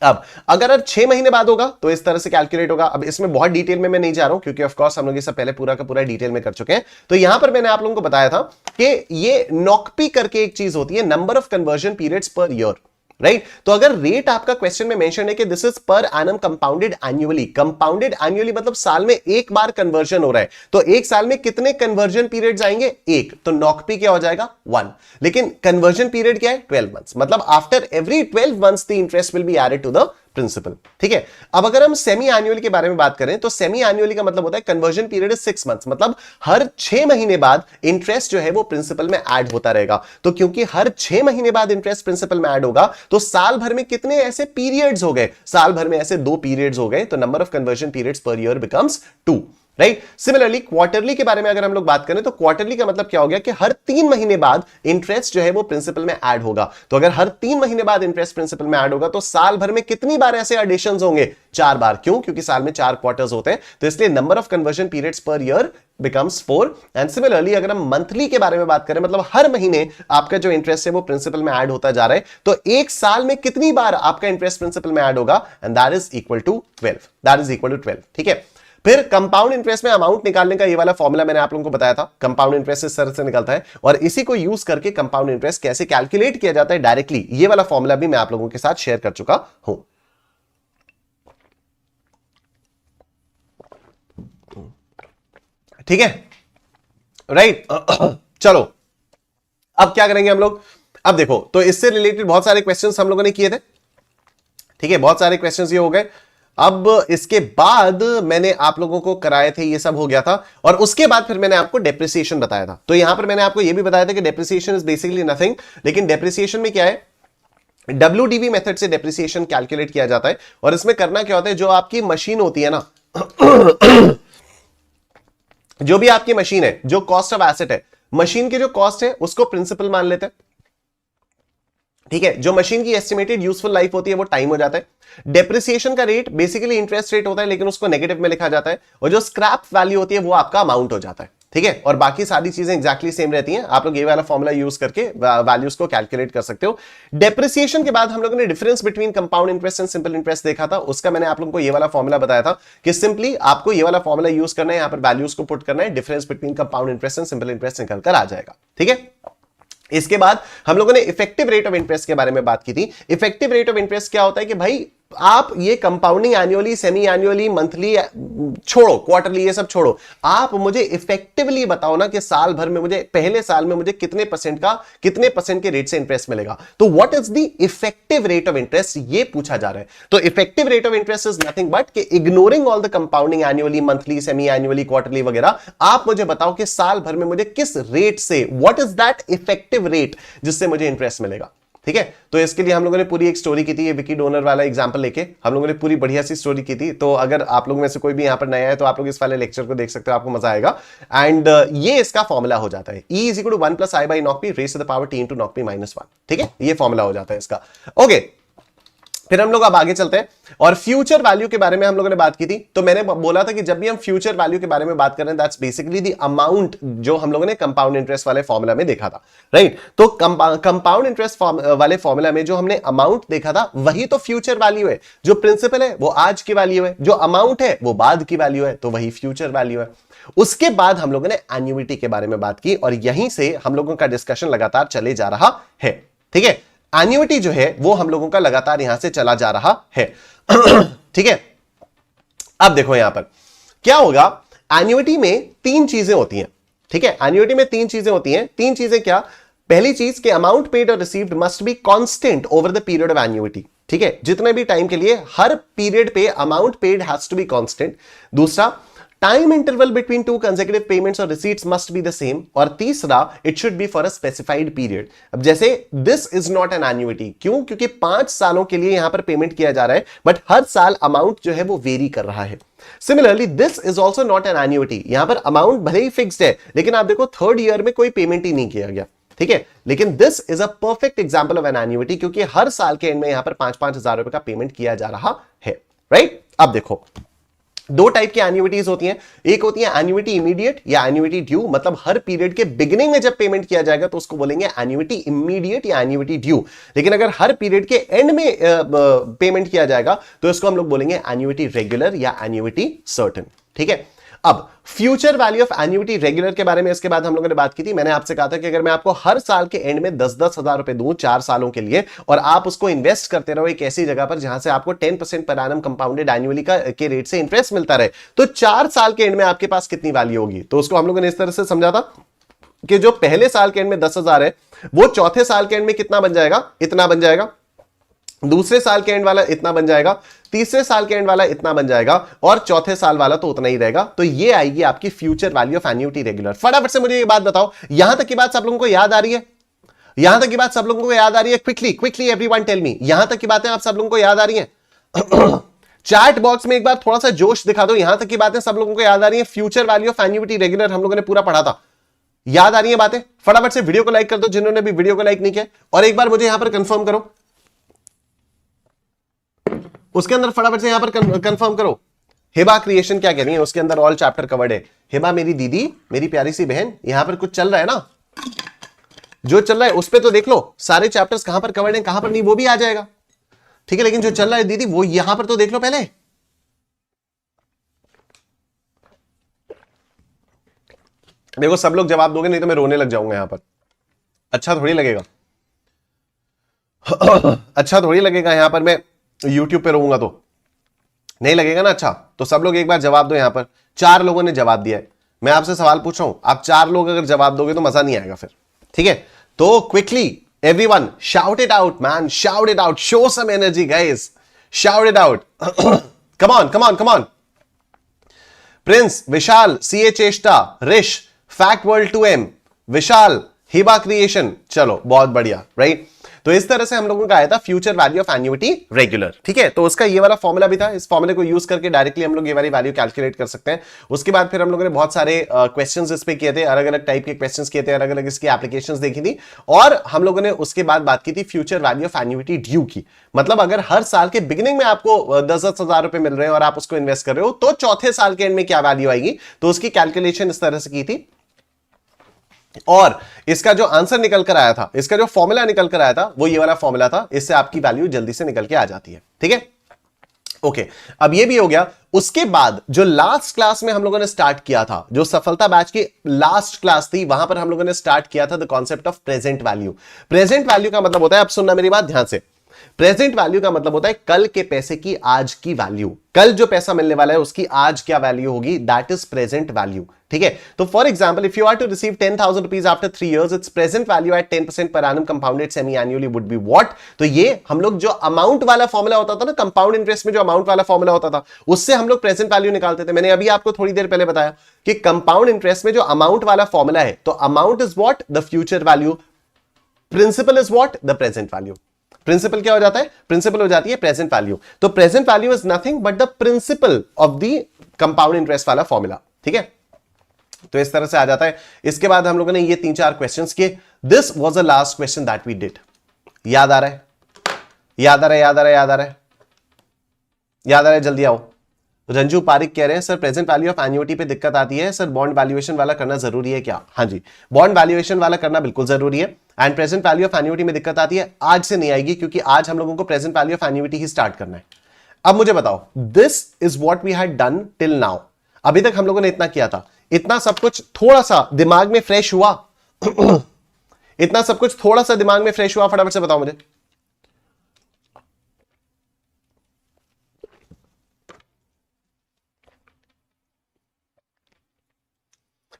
[SPEAKER 1] अब अगर 6 महीने बाद होगा तो इस तरह से कैलकुलेट होगा। अब इसमें बहुत डिटेल में मैं नहीं जा रहा हूं क्योंकि ऑफ कोर्स हम लोग ये सब पहले पूरा का पूरा डिटेल में कर चुके हैं। तो यहां पर मैंने आप लोगों को बताया था कि ये नॉकपी करके एक चीज होती है, number of conversion periods per year. Right तो अगर रेट आपका क्वेश्चन में मेंशन है कि दिस इज पर annum compounded annually, compounded annually मतलब साल में एक बार कन्वर्जन हो रहा है, तो एक साल में कितने कन्वर्जन पीरियड्स आएंगे? एक, तो नॉकपी क्या हो जाएगा? 1। लेकिन कन्वर्जन पीरियड क्या है? 12 मंथ्स, मतलब after every 12 months the interest will be added to the principal. ठीक है, अब अगर हम सेमी एनुअल के बारे में बात करें तो सेमी एनुअली का मतलब होता है कन्वर्जन पीरियड इज 6 मंथ्स, मतलब हर 6 महीने बाद इंटरेस्ट जो है वो प्रिंसिपल में ऐड होता रहेगा। तो क्योंकि हर 6 महीने बाद इंटरेस्ट प्रिंसिपल में ऐड होगा, तो साल भर में कितने ऐसे पीरियड्स हो गए? साल भर में ऐसे 2 पीरियड्स हो गए, तो number of conversion periods per year becomes 2। Right, similarly quarterly के बारे में अगर हम लोग बात करें तो क्वार्टरली का मतलब क्या हो गया कि हर 3 महीने बाद इंटरेस्ट जो है वो प्रिंसिपल में ऐड होगा। तो अगर हर 3 महीने बाद इंटरेस्ट प्रिंसिपल में ऐड होगा तो साल भर में कितनी बार ऐसे एडिशंस होंगे? 4 बार। क्यों? क्योंकि साल में 4 क्वार्टर्स होते हैं, तो इसलिए number of conversion periods per year becomes 4। And similarly अगर हम मंथली के बारे में बात करें, मतलब हर महीने आपका जो इंटरेस्ट है वो प्रिंसिपल में ऐड होता जा रहा है, तो एक साल में कितनी बार आपका इंटरेस्ट प्रिंसिपल में ऐड होगा? And that is equal to 12, that is equal to 12। ठीक है, फिर कंपाउंड इंटरेस्ट में अमाउंट निकालने का ये वाला फॉर्मूला मैंने आप लोगों को बताया था, कंपाउंड इंटरेस्ट इस तरह से निकलता है, और इसी को यूज करके कंपाउंड इंटरेस्ट कैसे कैलकुलेट किया जाता है डायरेक्टली, ये वाला फॉर्मूला भी मैं आप लोगों के साथ शेयर कर चुका हूं। ठीक है, राइट चलो अब क्या करेंगे हम लोग? अब देखो, तो इससे रिलेटेड बहुत सारे क्वेश्चंस हम लोगों ने किए थे। ठीक है, बहुत सारे क्वेश्चंस ये हो गए। अब इसके बाद मैंने आप लोगों को कराए थे, ये सब हो गया था, और उसके बाद फिर मैंने आपको डेप्रिसिएशन बताया था। तो यहां पर मैंने आपको ये भी बताया था कि डेप्रिसिएशन इज बेसिकली नथिंग, लेकिन डेप्रिसिएशन में क्या है, WDV मेथड से डेप्रिसिएशन कैलकुलेट किया जाता है। और इसमें करना क्या होता है, जो आपकी मशीन होती है ना जो भी आपकी मशीन है, जो कॉस्ट ऑफ एसेट है, मशीन की जो कॉस्ट है उसको प्रिंसिपल मान लेते हैं। ठीक है, जो मशीन की एस्टिमेटेड यूजफुल लाइफ होती है वो टाइम हो जाता है। डेप्रिसिएशन का रेट बेसिकली इंटरेस्ट रेट होता है, लेकिन उसको नेगेटिव में लिखा जाता है, और जो स्क्रैप वैल्यू होती है वो आपका अमाउंट हो जाता है। ठीक है, और बाकी सारी चीजें एक्जैक्टली सेम रहती हैं। आप लोग ये वाला फॉर्मूला यूज करके वैल्यूज को कैलकुलेट कर सकते हो। डेप्रिसिएशन के बाद हम लोगों ने difference between compound interest and simple interest देखा था, उसका मैंने आप लोगों को ये वाला फॉर्मूला बताया था कि सिंपली आपको ये वाला फॉर्मूला यूज करना है, यहां पर वैल्यूज को पुट करना है, difference between compound interest and simple interest निकल कर आ जाएगा। ठीक है, इसके बाद हम लोगों ने इफेक्टिव रेट ऑफ इंटरेस्ट के बारे में बात की थी। इफेक्टिव रेट ऑफ इंटरेस्ट क्या होता है कि भाई आप ये compounding annually, semi annually, monthly छोड़ो, क्वार्टरली, ये सब छोड़ो, आप मुझे इफेक्टिवली बताओ ना कि साल भर में मुझे, पहले साल में मुझे कितने परसेंट के रेट से इंटरेस्ट मिलेगा। तो what is the effective rate of interest, ये पूछा जा रहा है। तो effective rate of interest is nothing but कि ignoring all the compounding annually, monthly, semi annually, quarterly वगैरह, आप मुझे बताओ कि साल भर में मुझे किस रेट से, what is that effective rate जिससे मुझे इंटरेस्ट मिलेगा। ठीक है, तो इसके लिए हम लोगों ने पूरी एक स्टोरी की थी, ये विकी डोनर वाला एग्जांपल लेके हम लोगों ने पूरी बढ़िया सी स्टोरी की थी। तो अगर आप लोग में से कोई भी यहां पर नया है तो आप लोग इस वाले लेक्चर को देख सकते हो, आपको मजा आएगा। एंड ये इसका फॉर्मूला हो जाता है, E = 1 + I/, knock p raised to the power t into knock p - 1। ठीक है, ये फॉर्मूला हो जाता है इसका। ओके, फिर हम लोग अब आगे चलते हैं और फ्यूचर वैल्यू के बारे में हम लोगों ने बात की थी। तो मैंने बोला था कि जब भी हम फ्यूचर वैल्यू के बारे में बात कर रहे हैं, दैट्स बेसिकली द अमाउंट जो हम लोगों ने कंपाउंड इंटरेस्ट वाले फॉर्मूला में देखा था, राइट। तो कंपाउंड इंटरेस्ट वाले फॉर्मूला में जो हमने अमाउंट देखा था वही तो फ्यूचर वैल्यू है। जो प्रिंसिपल है वो आज की वैल्यू है, जो अमाउंट है वो बाद की वैल्यू है, तो वही फ्यूचर वैल्यू है। उसके बाद हम लोगों ने एन्युइटी के बारे में बात की और यहीं से हम लोगों का डिस्कशन लगातार चले जा रहा है। ठीक है, एन्युइटी जो है वो हम लोगों का लगातार यहां से चला जा रहा है। ठीक है, अब देखो यहां पर क्या होगा, एन्युइटी में 3 चीजें होती हैं। ठीक है, एन्युइटी में 3 चीजें होती हैं। 3 चीजें क्या? पहली चीज कि अमाउंट पेड और received must be constant over the period of annuity. ठीक है, जितने भी टाइम के लिए हर पीरियड पे amount paid has to be constant. दूसरा, time interval between 2 consecutive payments और receipts must be the same. और तीसरा, it should be for a specified period. अब जैसे this is not an annuity, क्यों? क्योंकि 5 सालों के लिए यहां पर पेमेंट किया जा रहा है, बट हर साल अमाउंट जो है वो वेरी कर रहा है। Similarly this is also not an annuity, यहां पर अमाउंट भले ही फिक्स्ड है, लेकिन आप देखो 3rd ईयर में कोई पेमेंट ही नहीं किया गया। ठीक है, लेकिन this is a perfect example of an annuity, क्योंकि हर साल के एंड में यहां पर 5-5 हजार रुपए का पेमेंट किया जा रहा है, राइट। अब देखो 2 टाइप की एन्युइटीज होती हैं। एक होती है एन्युइटी इमीडिएट या एन्युइटी ड्यू, मतलब हर पीरियड के बिगिनिंग में जब पेमेंट किया जाएगा तो उसको बोलेंगे एन्युइटी इमीडिएट या एन्युइटी ड्यू। लेकिन अगर हर पीरियड के एंड में पेमेंट किया जाएगा तो इसको हम लोग बोलेंगे एन्युइटी रेगुलर या एन्युइटी सर्टेन। ठीक है, अब future value of annuity regular के बारे में इसके बाद हम लोगों ने बात की थी। मैंने आपसे कहा था कि अगर मैं आपको हर साल के एंड में 10-10 हजार रुपए दूं 4 सालों के लिए और आप उसको इन्वेस्ट करते रहो एक ऐसी जगह पर जहां से आपको 10% पर एनम कंपाउंडेड एनुअली के रेट से इंटरेस्ट मिलता रहे, तो 4 साल के एंड में आपके पास कितनी वैल्यू होगी। तो उसको हम लोगों ने इस तरह से समझा था कि जो पहले साल के एंड में 10,000 है वो चौथे साल के एंड में कितना बन जाएगा, इतना बन जाएगा। दूसरे साल के एंड वाला इतना बन जाएगा, तीसरे साल के एंड वाला इतना बन जाएगा और चौथे साल वाला तो उतना ही रहेगा। तो ये आएगी आपकी future value of annuity regular. फटाफट से मुझे ये बात बताओ, यहां तक की बात सब लोगों को याद आ रही है? यहां तक की बात सब लोगों को याद आ रही है? क्विकली एवरीवन टेल मी, यहां तक की बातें आप सब लोगों को याद आ रही हैं? चैट बॉक्स में एक बार थोड़ा सा जोश दिखा दो, यहां तक की बातें सब लोगों को याद आ रही है? Future value of annuity regular हम लोगों ने पूरा पढ़ा था, याद आ रही है बातें? फटाफट से वीडियो को लाइक कर दो जिन्होंने भी वीडियो को लाइक नहीं किया, और एक बार मुझे यहां पर कंफर्म करो, उसके अंदर फटाफट से यहां पर कंफर्म करो हिबा क्रिएशन क्या कह रही है, उसके अंदर ऑल चैप्टर कवर्ड है। हिबा मेरी दीदी, मेरी प्यारी सी बहन, यहां पर कुछ चल रहा है ना, जो चल रहा है उस पे तो देख लो सारे चैप्टर्स कहां पर कवर्ड है कहां पर नहीं, वो भी आ जाएगा, ठीक है। लेकिन जो चल रहा है दीदी वो यहां पर तो देख लो पहले। देखो सब लोग जवाब दोगे नहीं तो मैं रोने लग जाऊंगा यहां पर, अच्छा थोड़ी लगेगा अच्छा थोड़ी लगेगा यहां पर मैं YouTube पे रहूंगा तो नहीं लगेगा ना अच्छा। तो सब लोग एक बार जवाब दो, यहां पर 4 लोगों ने जवाब दिया है, मैं आपसे सवाल पूछ रहा हूं, आप 4 लोग अगर जवाब दोगे तो मजा नहीं आएगा फिर, ठीक है। तो quickly everyone shout it out man, shout it out, show some energy guys, shout it out, come on come on come on. Prince, Vishal, CA Cheshta, Rish, fact world 2M, Vishal, Hiba creation, चलो बहुत बढ़िया, राइट। तो इस तरह से हम लोगों का आया था future value of annuity regular, ठीक है। तो उसका ये वाला फॉर्मूला भी था, इस फॉर्मूले को यूज करके डायरेक्टली हम लोग ये वाली वैल्यू कैलकुलेट कर सकते हैं। उसके बाद फिर हम लोगों ने बहुत सारे क्वेश्चंस इस पे किए थे, अलग अलग टाइप के क्वेश्चंस किए थे, अलग अलग इसकी एप्लीकेशंस देखी थी, और हम लोगों ने उसके बाद बात की थी future value of annuity due की। मतलब अगर हर साल के बिगिनिंग में आपको 10-10 हजार रुपए मिल रहे हैं और आप उसको इन्वेस्ट कर रहे हो तो चौथे साल के एंड में क्या वैल्यू आएगी, तो उसकी कैलकुलेशन इस तरह से की थी। और इसका जो आंसर निकल कर आया था, इसका जो फॉर्मूला निकल कर आया था वो ये वाला फॉर्मूला था, इससे आपकी वैल्यू जल्दी से निकल के आ जाती है, ठीक है। ओके, अब ये भी हो गया। उसके बाद जो लास्ट क्लास में हम लोगों ने स्टार्ट किया था, जो सफलता बैच की लास्ट क्लास थी, वहां पर हम लोगों ने स्टार्ट किया था the concept of present value. Present value का मतलब होता है, अब सुनना मेरी बात ध्यान से, प्रेजेंट वैल्यू का मतलब होता है कल के पैसे की आज की वैल्यू, कल जो पैसा मिलने वाला है उसकी आज क्या वैल्यू होगी, दैट इज प्रेजेंट वैल्यू, ठीक है। तो for example if you are to receive 10,000 rupees after 3 years, it's present value at 10% per annum compounded semi annually would be what. तो ये हम लोग जो अमाउंट वाला फॉर्मूला होता था ना, कंपाउंड इंटरेस्ट में जो अमाउंट वाला फॉर्मूला होता था, उससे हम लोग प्रेजेंट वैल्यू निकालते थे। मैंने अभी आपको थोड़ी देर पहले बताया कि कंपाउंड इंटरेस्ट में जो अमाउंट वाला फॉर्मूला है, तो amount is what, the future value, principal is what, the present value. Principal क्या हो जाता है, प्रिंसिपल हो जाती है प्रेजेंट वैल्यू। तो present value is nothing but the principal of the compound interest वाला फॉर्मूला, ठीक है। तो इस तरह से आ जाता है। इसके बाद हम लोगों ने ये 3-4 क्वेश्चंस किए। This was the last question that we did. याद आ रहा है, याद आ रहा है, याद आ रहा है, याद आ रहा है, याद आ रहा है, जल्दी आओ। रंजू पारिक कह रहे हैं sir present value of annuity पे दिक्कत आती है सर, बॉन्ड वैल्यूएशन वाला करना जरूरी है क्या? हाँ जी, बॉन्ड वैल्यूएशन वाला करना बिल्कुल जरूरी है। And present value of annuity में दिक्कत आती है, आज से नहीं आएगी, क्योंकि आज हम लोगों को प्रेजेंट वैल्यू ऑफ एन्युटी ही स्टार्ट करना है। अब मुझे बताओ, this is what we had done till now. अभी तक हम लोगों ने इतना किया था, इतना सब कुछ थोड़ा सा दिमाग में फ्रेश हुआ इतना सब कुछ थोड़ा सा दिमाग में फ्रेश हुआ? फटाफट से बताओ मुझे।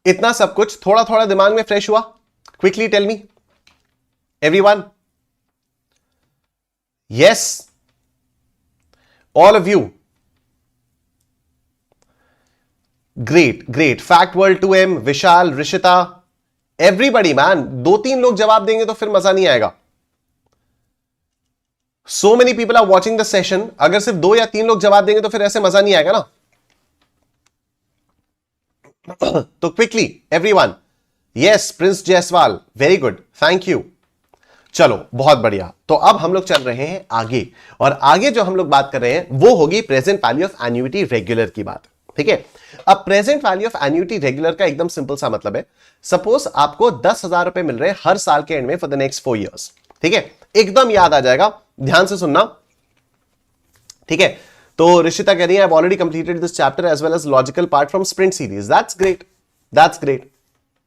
[SPEAKER 1] इतना सब कुछ थोड़ा थोड़ा दिमाग में फ्रेश हुआ? Quickly tell me everyone. Yes, all of you, great great. Fact world 2M, Vishal, Rishita, everybody man. 2-3 लोग जवाब देंगे तो फिर मजा नहीं आएगा। So many people are watching the session, अगर सिर्फ 2 या 3 लोग जवाब देंगे तो फिर ऐसे मजा नहीं आएगा ना। तो quickly everyone. Yes, Prince Jaiswal, very good, thank you. चलो बहुत बढ़िया। तो अब हम लोग चल रहे हैं आगे, और आगे जो हम लोग बात कर रहे हैं वो होगी present value of annuity regular की बात, ठीक है। अब present value of annuity regular का एकदम सिंपल सा मतलब है, सपोज आपको 10,000 रुपए मिल रहे हैं हर साल के एंड में फॉर द नेक्स्ट 4 years, ठीक है। एकदम याद आ जाएगा, ध्यान से सुनना, ठीक है। तो ऋषिता कह रही है I have already completed this chapter as well as logical part from sprint series. That's great, that's great.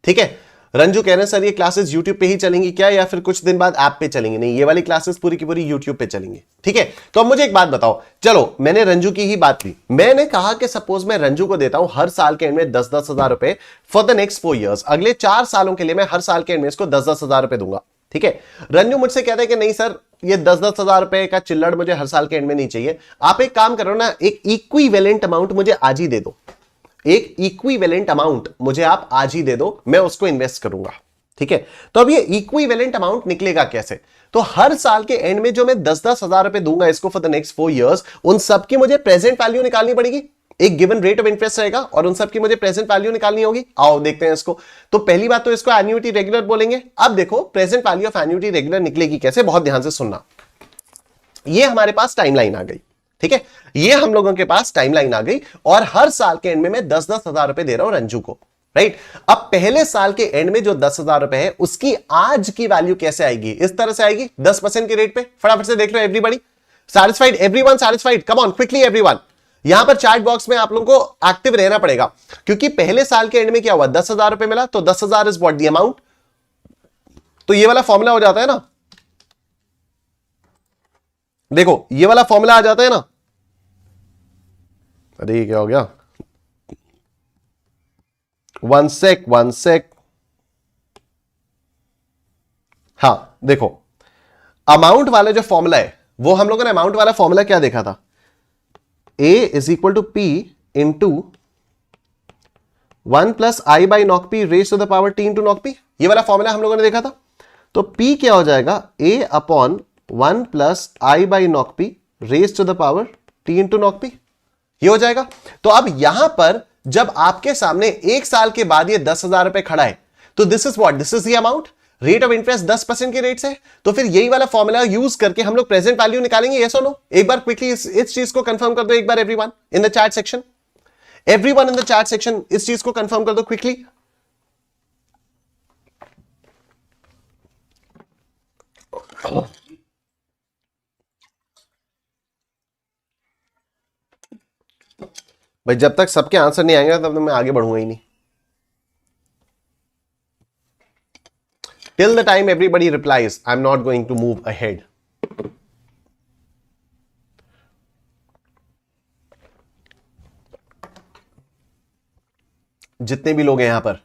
[SPEAKER 1] ठीक है, रंजू कह रहे हैं सर ये क्लासेस YouTube पे ही चलेंगी क्या या फिर कुछ दिन बाद ऐप पे चलेंगी? नहीं, ये वाली क्लासेस पूरी की पूरी YouTube पे चलेंगी। ठीक है, तो अब मुझे एक बात बताओ, चलो मैंने रंजू की ही बात की, मैंने कहा कि सपोज मैं रंजू को देता हूं हर साल के एंड में 10-10 हजार रुपए फॉर द नेक्स्ट 4 years, अगले 4 सालों के लिए मैं हर साल के एंड में इसको 10-10 हजार रुपए दूंगा। ठीक है, रंजू मुझसे कहता है कि नहीं सर ये 10-10 हजार रुपए का चिल्लड़ मुझे हर साल के एंड में नहीं चाहिए, आप एक काम करो ना, एक इक्विवेलेंट अमाउंट मुझे आज ही दे दो, एक इक्विवेलेंट अमाउंट मुझे आप आज ही दे दो, मैं उसको इन्वेस्ट करूंगा। ठीक है, तो अब ये इक्विवेलेंट अमाउंट निकलेगा कैसे? तो हर साल के एंड में जो मैं 10-10 हजार रुपए दूंगा इसको फॉर द नेक्स्ट 4 years, उन सबकी मुझे प्रेजेंट वैल्यू निकालनी पड़ेगी, एक गिवन रेट ऑफ इंटरेस्ट रहेगा और उन सबकी मुझे प्रेजेंट वैल्यू निकालनी होगी। आओ देखते हैं इसको। तो पहली बात तो इसको एन्युटी रेगुलर बोलेंगे। अब देखो present value of annuity regular निकलेगी कैसे, बहुत ध्यान से सुनना। ये हमारे पास टाइमलाइन आ गई। ठीक है, ये हम लोगों के पास टाइमलाइन आ गई और हर साल के एंड में मैं 10-10 हजार रुपए दे रहा हूं रंजू को। राइट, अब पहले साल के एंड में जो 10 हजार रुपए है उसकी आज की वैल्यू कैसे आएगी? इस तरह से आएगी 10% के रेट पे। फटाफट से देख लो everybody, satisfied, everyone satisfied, come on quickly everyone. यहां पर चैट बॉक्स में आप लोगों को एक्टिव रहना पड़ेगा क्योंकि पहले साल के एंड में क्या हुआ, 10 हजार रुपए मिला, तो 10,000 इज व्हाट द अमाउंट। तो ये वाला फॉर्मूला हो जाता है ना, देखो ये वाला फॉर्मूला आ जाता है ना। अरे क्या हो गया, वन सेक। हां देखो, अमाउंट वाला जो फॉर्मूला है वो हम लोगों ने अमाउंट वाला फॉर्मूला क्या देखा था, A is equal to P into 1 plus I by knock P raise to the power T into knock P. ये वाला फॉर्मूला हम लोगों ने देखा था। तो P क्या हो जाएगा, A upon 1 plus I by knock P raise to the power T into knock P, ये हो जाएगा। तो अब यहां पर जब आपके सामने एक साल के बाद ये 10 हजार रुपए खड़ा है, तो this is what, this is the amount, rate of interest 10% के रेट से। तो फिर यही वाला फॉर्मूला यूज करके हम लोग प्रेजेंट वैल्यू निकालेंगे, यस और नो? एक बार क्विकली इस चीज को कंफर्म कर दो एक बार everyone in the chat section, everyone in the chat section इस चीज को कंफर्म कर दो क्विकली। भाई जब तक सबके आंसर नहीं आएंगे तब तक मैं आगे बढ़ूंगा ही नहीं। Till the time everybody replies, I'm not going to move ahead. जितने भी लोग हैं यहां पर,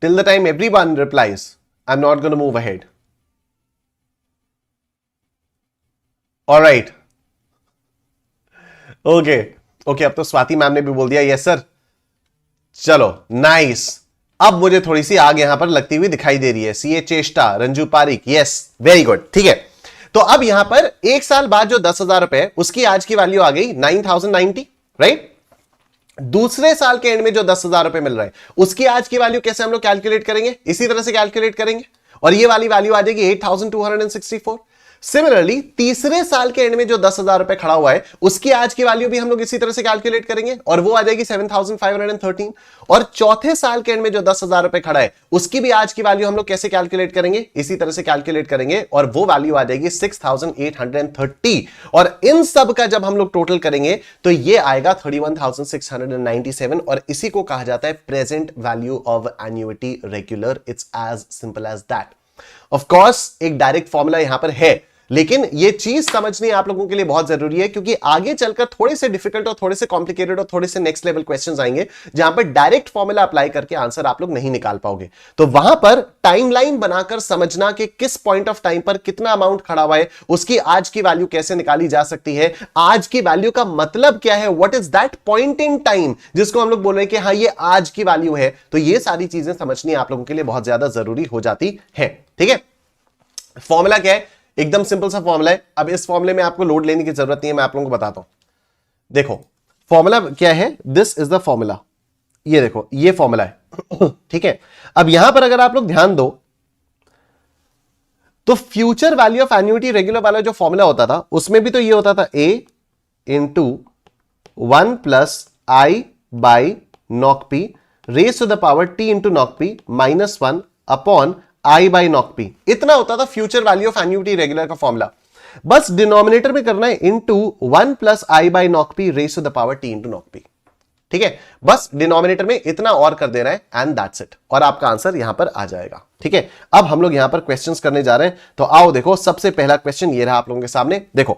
[SPEAKER 1] till the time everyone replies, I'm not going to move ahead. All right. Okay. Okay, अब तो स्वाति मैम ने भी बोल दिया यस सर। चलो नाइस। अब मुझे थोड़ी सी आग यहां पर लगती हुई दिखाई दे रही है। CA Cheshta, Ranju Pareek, yes very good. ठीक है, तो अब यहां पर एक साल बाद जो 10 हजार रुपए उसकी आज की वैल्यू आ गई 9090, राइट। दूसरे साल के एंड में जो 10 हजार रुपए मिल रहा है उसकी आज की वैल्यू कैसे हम लोग कैलकुलेट करेंगे, इसी तरह से कैलकुलेट करेंगे और ये वाली वैल्यू आ जाएगी 8264। सिमिलरली तीसरे साल के एंड में जो 10 हजार रुपए खड़ा हुआ है उसकी आज की वैल्यू भी हम लोग इसी तरह से कैलकुलेट करेंगे और वो आ जाएगी 7513। और चौथे साल के एंड में जो 10 हजार रुपए खड़ा है उसकी भी आज की वैल्यू हम लोग कैसे कैलकुलेट करेंगे, इसी तरह से कैलकुलेट करेंगे और वो वैल्यू आ जाएगी 6830। और इन सब का जब हम लोग टोटल करेंगे तो ये आएगा 31,697 और इसी को कहा जाता है present value of annuity regular. It's as simple as that. Of course एक डायरेक्ट फॉर्मूला यहां पर है, लेकिन ये चीज समझनी आप लोगों के लिए बहुत जरूरी है क्योंकि आगे चलकर थोड़े से डिफिकल्ट और थोड़े से कॉम्प्लिकेटेड और थोड़े से नेक्स्ट लेवल क्वेश्चंस आएंगे जहां पर डायरेक्ट फॉर्मूला अप्लाई करके आंसर आप लोग नहीं निकाल पाओगे। तो वहां पर टाइमलाइन बनाकर समझना कि किस पॉइंट ऑफ टाइम पर कितना अमाउंट खड़ा हुआ है, उसकी आज की वैल्यू कैसे निकाली जा सकती है, आज की वैल्यू का मतलब क्या है, what is that point in time जिसको हम लोग बोल रहे हैं कि हाँ ये आज की वैल्यू है। तो ये सारी चीजें समझनी आप लोगों के लिए बहुत ज्यादा जरूरी हो जाती है। ठीक है, फॉर्मूला क्या है, एकदम सिंपल सा फॉर्मूला है। अब इस फॉर्मूले में आपको लोड लेने की जरूरत नहीं है, मैं आप लोगों को बताता हूं। देखो फॉर्मूला क्या है, दिस इज द फॉर्मूला। ये देखो ये फॉर्मूला है। ठीक है, अब यहां पर अगर आप लोग ध्यान दो तो future value of annuity regular वाला जो फॉर्मूला होता था उसमें भी तो ये होता था A into 1 plus I by knock P raise to the power T into knock P -1 upon I by knock P. इतना होता था future value of annuity regular का फॉर्मूला। बस डिनोमिनेटर में करना है into 1 plus I by knock P raise to the power T into knock P. ठीक है, बस डिनोमिनेटर में इतना और कर देना है एंड दैट्स इट, और आपका आंसर यहां पर आ जाएगा। ठीक है, अब हम लोग यहां पर क्वेश्चंस करने जा रहे हैं, तो आओ देखो सबसे पहला क्वेश्चन ये रहा आप लोगों के सामने। देखो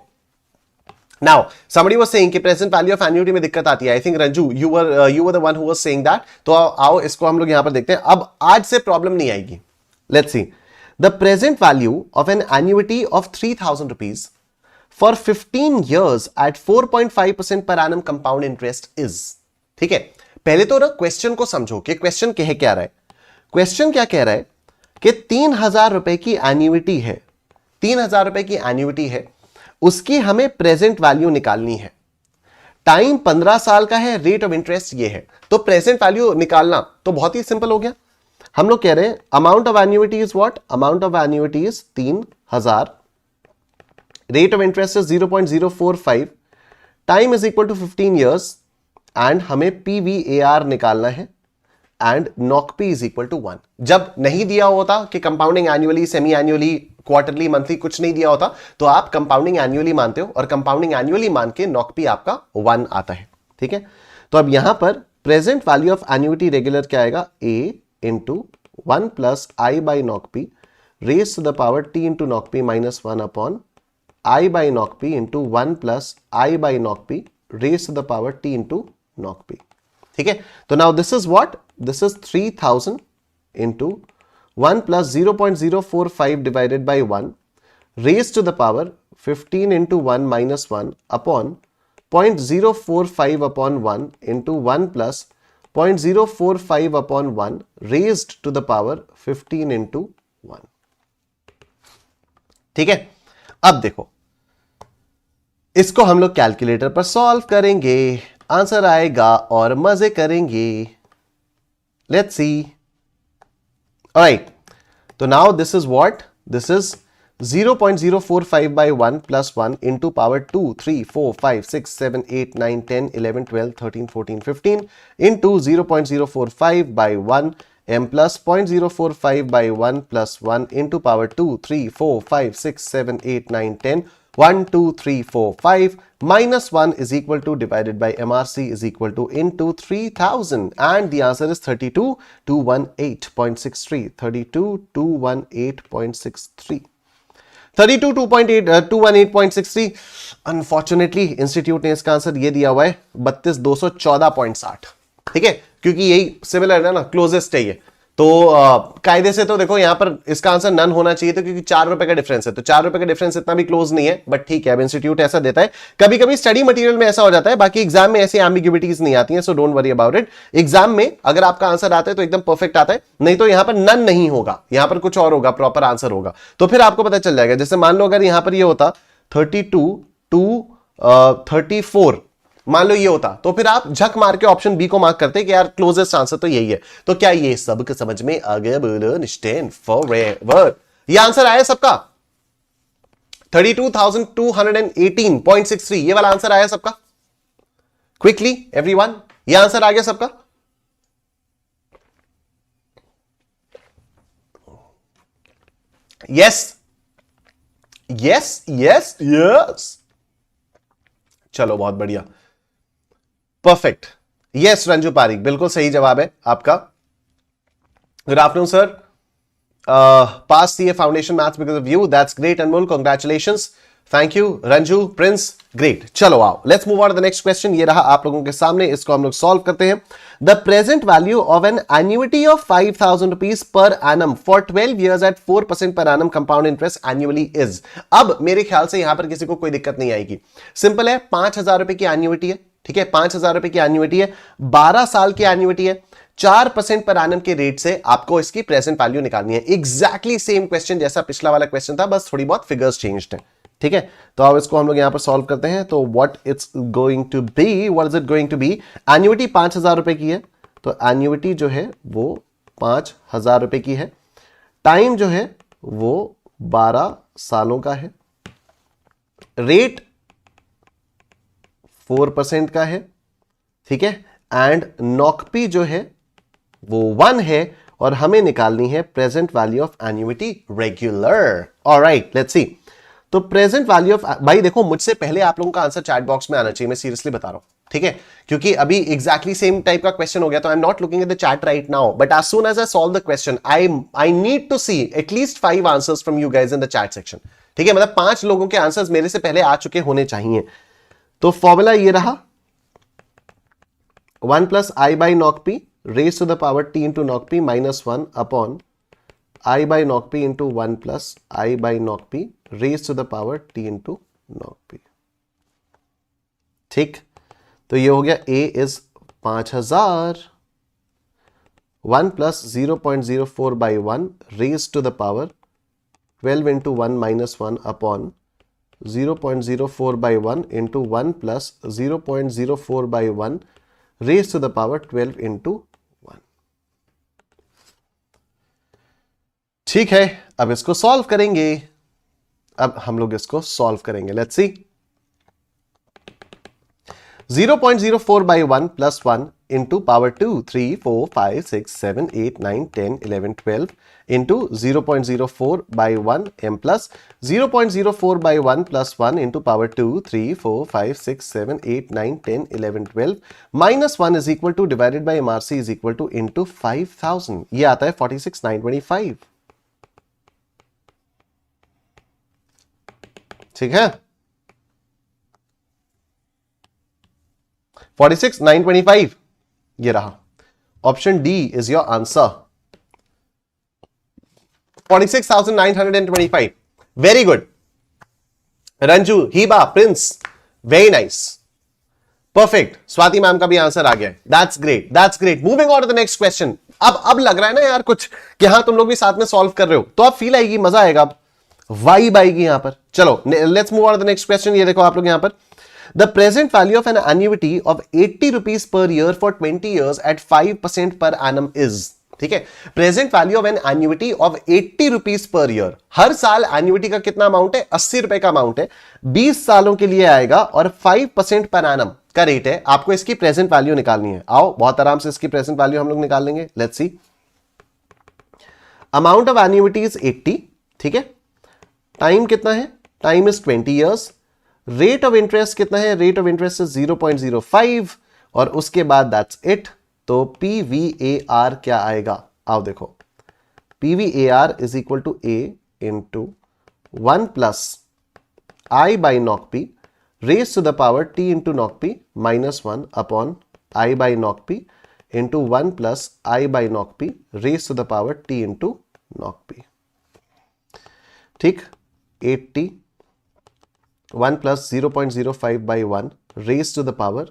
[SPEAKER 1] नाउ somebody was saying कि प्रेजेंट वैल्यू ऑफ एन्युटी में दिक्कत आती है। I think Ranju you were the one who was saying that. तो आओ इसको हम लोग यहां पर देखते हैं। अब आज से प्रॉब्लम नहीं आएगी। Let's see the present value of an annuity of 3000 rupees for 15 years at 4.5% per annum compound interest is. ठीक है, पहले तो ना क्वेश्चन को समझो कि क्वेश्चन कह क्या रहा है। क्वेश्चन क्या कह रहा है कि 3000 रुपए की एन्युटी है, 3000 रुपए की एन्युटी है, उसकी हमें प्रेजेंट वैल्यू निकालनी है। टाइम 15 साल का है, रेट ऑफ इंटरेस्ट ये है। तो प्रेजेंट वैल्यू निकालना तो बहुत ही सिंपल हो गया। हम लोग कह रहे हैं amount of annuity is what, amount of annuity is 3000, rate of interest is 0.045, time is equal to 15 years and हमें PVAR निकालना है and knock P is equal to 1। जब नहीं दिया होता कि compounding annually, semi annually, quarterly, monthly कुछ नहीं दिया होता तो आप कंपाउंडिंग एनुअली मानते हो और कंपाउंडिंग एनुअली मान के नॉक पी आपका 1 आता है। ठीक है, तो अब यहां पर present value of annuity regular क्या आएगा, A into 1 plus I by knock P raise to the power T into knock P minus 1 upon I by knock P into 1 plus I by knock P raise to the power T into knock P. ठीक है, तो now this is what, this is 3000 into 1 plus 0.045 divided by 1 raised to the power 15 into 1 minus 1 upon 0.045 upon 1 into 1 plus 0.045 upon 1 raised to the power 15 into 1। ठीक है, अब देखो इसको हम लोग कैलकुलेटर पर सॉल्व करेंगे, आंसर आएगा और मजे करेंगे। Let's see. Alright, so now this is what? This is 0.045 by 1 plus 1 into power 2, 3, 4, 5, 6, 7, 8, 9, 10, 11, 12, 13, 14, 15 into 0.045 by 1 m plus 0.045 by 1 plus 1 into power 2, 3, 4, 5, 6, 7, 8, 9, 10, 1, 2, 3, 4, 5 minus 1 is equal to divided by MRC is equal to into 3000 and the answer is 32,218.63. 32,218.63. 32,218.63। Unfortunately institute ने इसका आंसर ये दिया हुआ है 32,214.60। ठीक है, क्योंकि यही सिमिलर है ना, क्लोजेस्ट है ये। तो कायदे से तो देखो यहां पर इसका आंसर नन होना चाहिए था क्योंकि 4 रुपए का डिफरेंस है। तो 4 रुपए का डिफरेंस इतना भी क्लोज नहीं है, बट ठीक है, अब इंस्टीट्यूट ऐसा देता है। कभी कभी स्टडी मटेरियल में ऐसा हो जाता है, बाकी एग्जाम में ऐसी एम्बिग्युइटीज नहीं आती हैं, so don't worry about it. Exam में अगर आपका आंसर आता है तो एकदम परफेक्ट आता है, नहीं तो यहां पर नन नहीं होगा, यहां पर कुछ और होगा, प्रॉपर आंसर होगा। तो फिर आपको पता चल जाएगा। जैसे मान लो अगर यहां पर ये होता 32 to 34, मान लो ये होता, तो फिर आप झक मार के ऑप्शन बी को मार्क करते कि यार क्लोजेस्ट आंसर तो यही है। तो क्या ये सबके समझ में आ गया? बोलो निश्चय फॉरएवर। ये आंसर आया सबका 32,218.63, ये वाला आंसर आया सबका। क्विकली एवरीवन, ये आंसर आ गया सबका। यस यस यस यस, चलो बहुत बढ़िया, परफेक्ट। यस रंजू पारिक, बिल्कुल सही जवाब है आपका। Good afternoon sir, pass CA foundation maths because of you, that's great Anmol, congratulations, thank you Ranju Prince, great. चलो आओ let's move on the next question. ये रहा आप लोगों के सामने, इसको हम लोग सॉल्व करते हैं। The present value of an annuity of 5,000 rupees per annum for 12 years at 4% per annum compound interest annually is. अब मेरे ख्याल से यहां पर किसी को कोई दिक्कत नहीं आएगी। सिंपल है, 5,000 रुपए की एन्युटी है, ठीक है, 5,000 रुपए की एन्युटी है, 12 साल की एन्युटी है, 4% पर एनम के रेट से आपको इसकी प्रेजेंट वैल्यू निकालनी है। एग्जैक्टली सेम क्वेश्चन जैसा पिछला वाला क्वेश्चन था, बस थोड़ी बहुत फिगर्स चेंज्ड हैं। ठीक है, तो अब इसको हम लोग यहां पर सॉल्व करते हैं। तो what it's going to be, what is it going to be? Annuity 5,000 रुपए की है, तो एन्युटी जो है वो 5,000 रुपए की है। टाइम जो है वो 12 सालों का है। रेट 4% का है, ठीक है, एंड नॉकपी जो है वो 1 है और हमें निकालनी है present value of annuity regular. Alright, let's see. तो प्रेजेंट वैल्यू ऑफ, भाई देखो मुझसे पहले आप लोगों का आंसर चैट बॉक्स में आना चाहिए, मैं सीरियसली बता रहा हूं, ठीक है, क्योंकि अभी एग्जैक्टली सेम टाइप का क्वेश्चन हो गया, तो I am not looking at the chat right now, but as soon as I solve the question I need to see at least 5 answers from you guys in the chat section, ठीक है, मतलब 5 लोगों के आंसर्स मेरे से पहले आ चुके होने चाहिए। तो फॉर्मूला ये रहा 1 plus I by knock P raise to the power T into knock P minus 1 upon I by knock P into 1 plus I by knock P raise to the power T into knock P. ठीक, तो ये हो गया a is 5000, 1 plus 0.04 by 1 raise to the power 12 into 1 minus 1 upon 0.04 by 1 into 1 plus 0.04 by 1 raise to the power 12 into 1। ठीक है, अब इसको सॉल्व करेंगे, अब हम लोग इसको सॉल्व करेंगे, let's see. 0.04 by 1 plus 1 into power 2, 3, 4, 5, 6, 7, 8, 9, 10, 11, 12 into 0.04 by 1 m plus 0.04 by 1 plus 1 into power 2, 3, 4, 5, 6, 7, 8, 9, 10, 11, 12 minus 1 is equal to divided by MRC is equal to into 5000, ये आता है 46,925। ठीक है, 46,925 ये रहा, option D is your answer, 46,925। Very good Ranju, Heeba, Prince, very nice, perfect. Swati ma'am का भी आंसर आ गया, that's great, that's great. Moving on to the next question. अब लग रहा है ना यार कुछ कि हाँ तुम लोग भी साथ में सॉल्व कर रहे हो, तो अब फील आएगी, मजा आएगा, अब वाइब आएगी यहां पर। चलो let's move on to the next question. ये देखो आप लोग यहां पर, the present value of an annuity of 80 rupees per year for 20 years at 5% per annum is, ठीक है, present value of an annuity of 80 rupees per year, हर साल एन्युइटी का कितना अमाउंट है, 80 रुपए का अमाउंट है, 20 सालों के लिए आएगा और 5% पर एनम का रेट है, आपको इसकी प्रेजेंट वैल्यू निकालनी है। आओ बहुत आराम से इसकी प्रेजेंट वैल्यू हम लोग निकाल लेंगे, let's see. Amount of annuity is 80, ठीक है, टाइम कितना है, time is 20 years, rate of interest कितना है, रेट ऑफ इंटरेस्ट इज 0.05 और उसके बाद दैट्स इट। तो PVAR क्या आएगा, आओ देखो, PVAR is equal to A into 1 plus I by knock P raise to the power T into knock P minus 1 upon I by knock P into 1 plus I by knock P raise to the power T into knock P। ठीक, 80 1 plus 0.05 by 1 raised to the power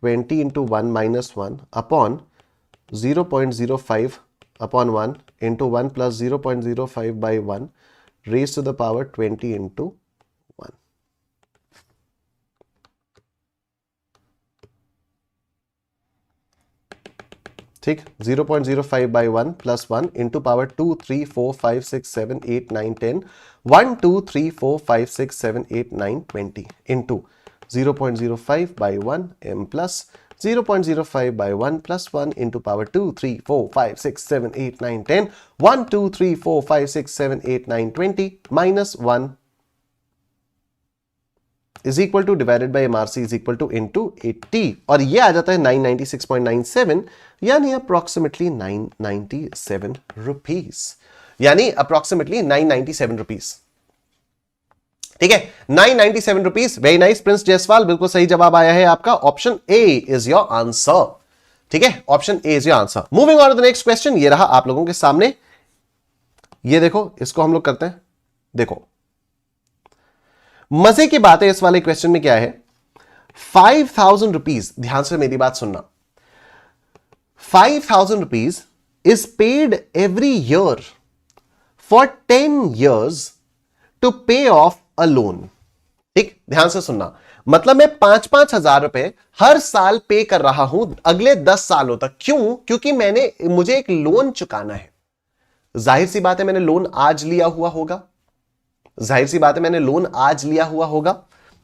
[SPEAKER 1] 20 into 1 minus 1 upon 0.05 upon 1 into 1 plus 0.05 by 1 raised to the power 20 into 1. ठीक, 0.05 by 1 plus 1 into power 2, 3, 4, 5, 6, 7, 8, 9, 10, 1, 2, 3, 4, 5, 6, 7, 8, 9, 20 into 0.05 by 1 m plus 0.05 by 1 plus 1 into power 2, 3, 4, 5, 6, 7, 8, 9, 10, 1, 2, 3, 4, 5, 6, 7, 8, 9, 20 minus 1 is equal to divided by MRC is equal to into 80 और ये आ जाता है 996.97 यानी अप्रोक्सीमेटली 997 रुपीस, यानी अप्रोक्सीमेटली 997 रुपीस। ठीक है, 997 rupees. Very nice Prince Jaiswal, बिल्कुल सही जवाब आया है आपका, option A is your answer. ठीक है, option A is your answer. Moving on to the next question, ये रहा आप लोगों के सामने, ये देखो, इसको हम लोग करते हैं। देखो मजे की बात है इस वाले क्वेश्चन में क्या है, 5,000 रुपीज, ध्यान से मेरी बात सुनना, 5,000 rupees is paid every year for 10 years to pay off a loan. ठीक, ध्यान से सुनना, मतलब मैं 5-5 हजार रुपए हर साल पे कर रहा हूं अगले 10 सालों तक। क्यों? क्योंकि मुझे एक लोन चुकाना है। जाहिर सी बात है मैंने लोन आज लिया हुआ होगा, जाहिर सी बात है मैंने लोन आज लिया हुआ होगा।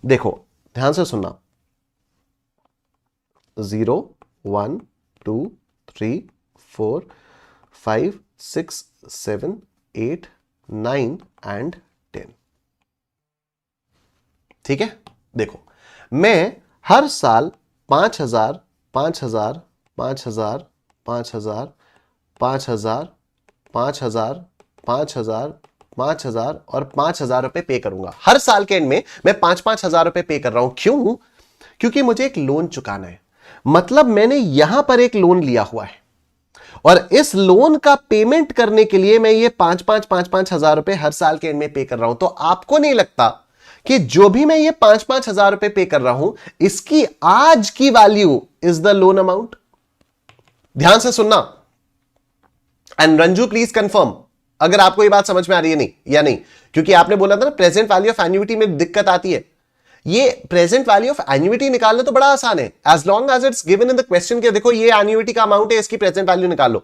[SPEAKER 1] देखो ध्यान से सुनना, 0, 1, 2, 3, 4, 5, 6, 7, 8, 9 एंड 10। ठीक है, देखो मैं हर साल 5,000 5,000 5,000 5,000 5,000 5,000 5,000 5,000 और 5,000 रुपए पे करूंगा। हर साल के एंड में मैं 5,000 रुपए पे कर रहा हूं। क्यों? क्योंकि मुझे एक लोन चुकाना है। मतलब मैंने यहां पर एक लोन लिया हुआ है और इस लोन का पेमेंट करने के लिए मैं ये 5,000 रुपए हर साल के एंड में पे कर रहा हूं। तो आपको नहीं लगता कि जो भी मैं ये 5,000 रुपए पे कर रहा हूं, इसकी आज की value is the loan amount? ध्यान से सुनना एंड रंजू प्लीज कंफर्म अगर आपको ये बात समझ में आ रही है नहीं या नहीं, क्योंकि आपने बोला था ना प्रेजेंट वैल्यू ऑफ एन्युइटी में दिक्कत आती है। ये प्रेजेंट वैल्यू ऑफ एन्युइटी निकालना तो बड़ा आसान है, as long as it's given in the question के देखो ये एन्युइटी का अमाउंट है, इसकी प्रेजेंट वैल्यू निकाल लो,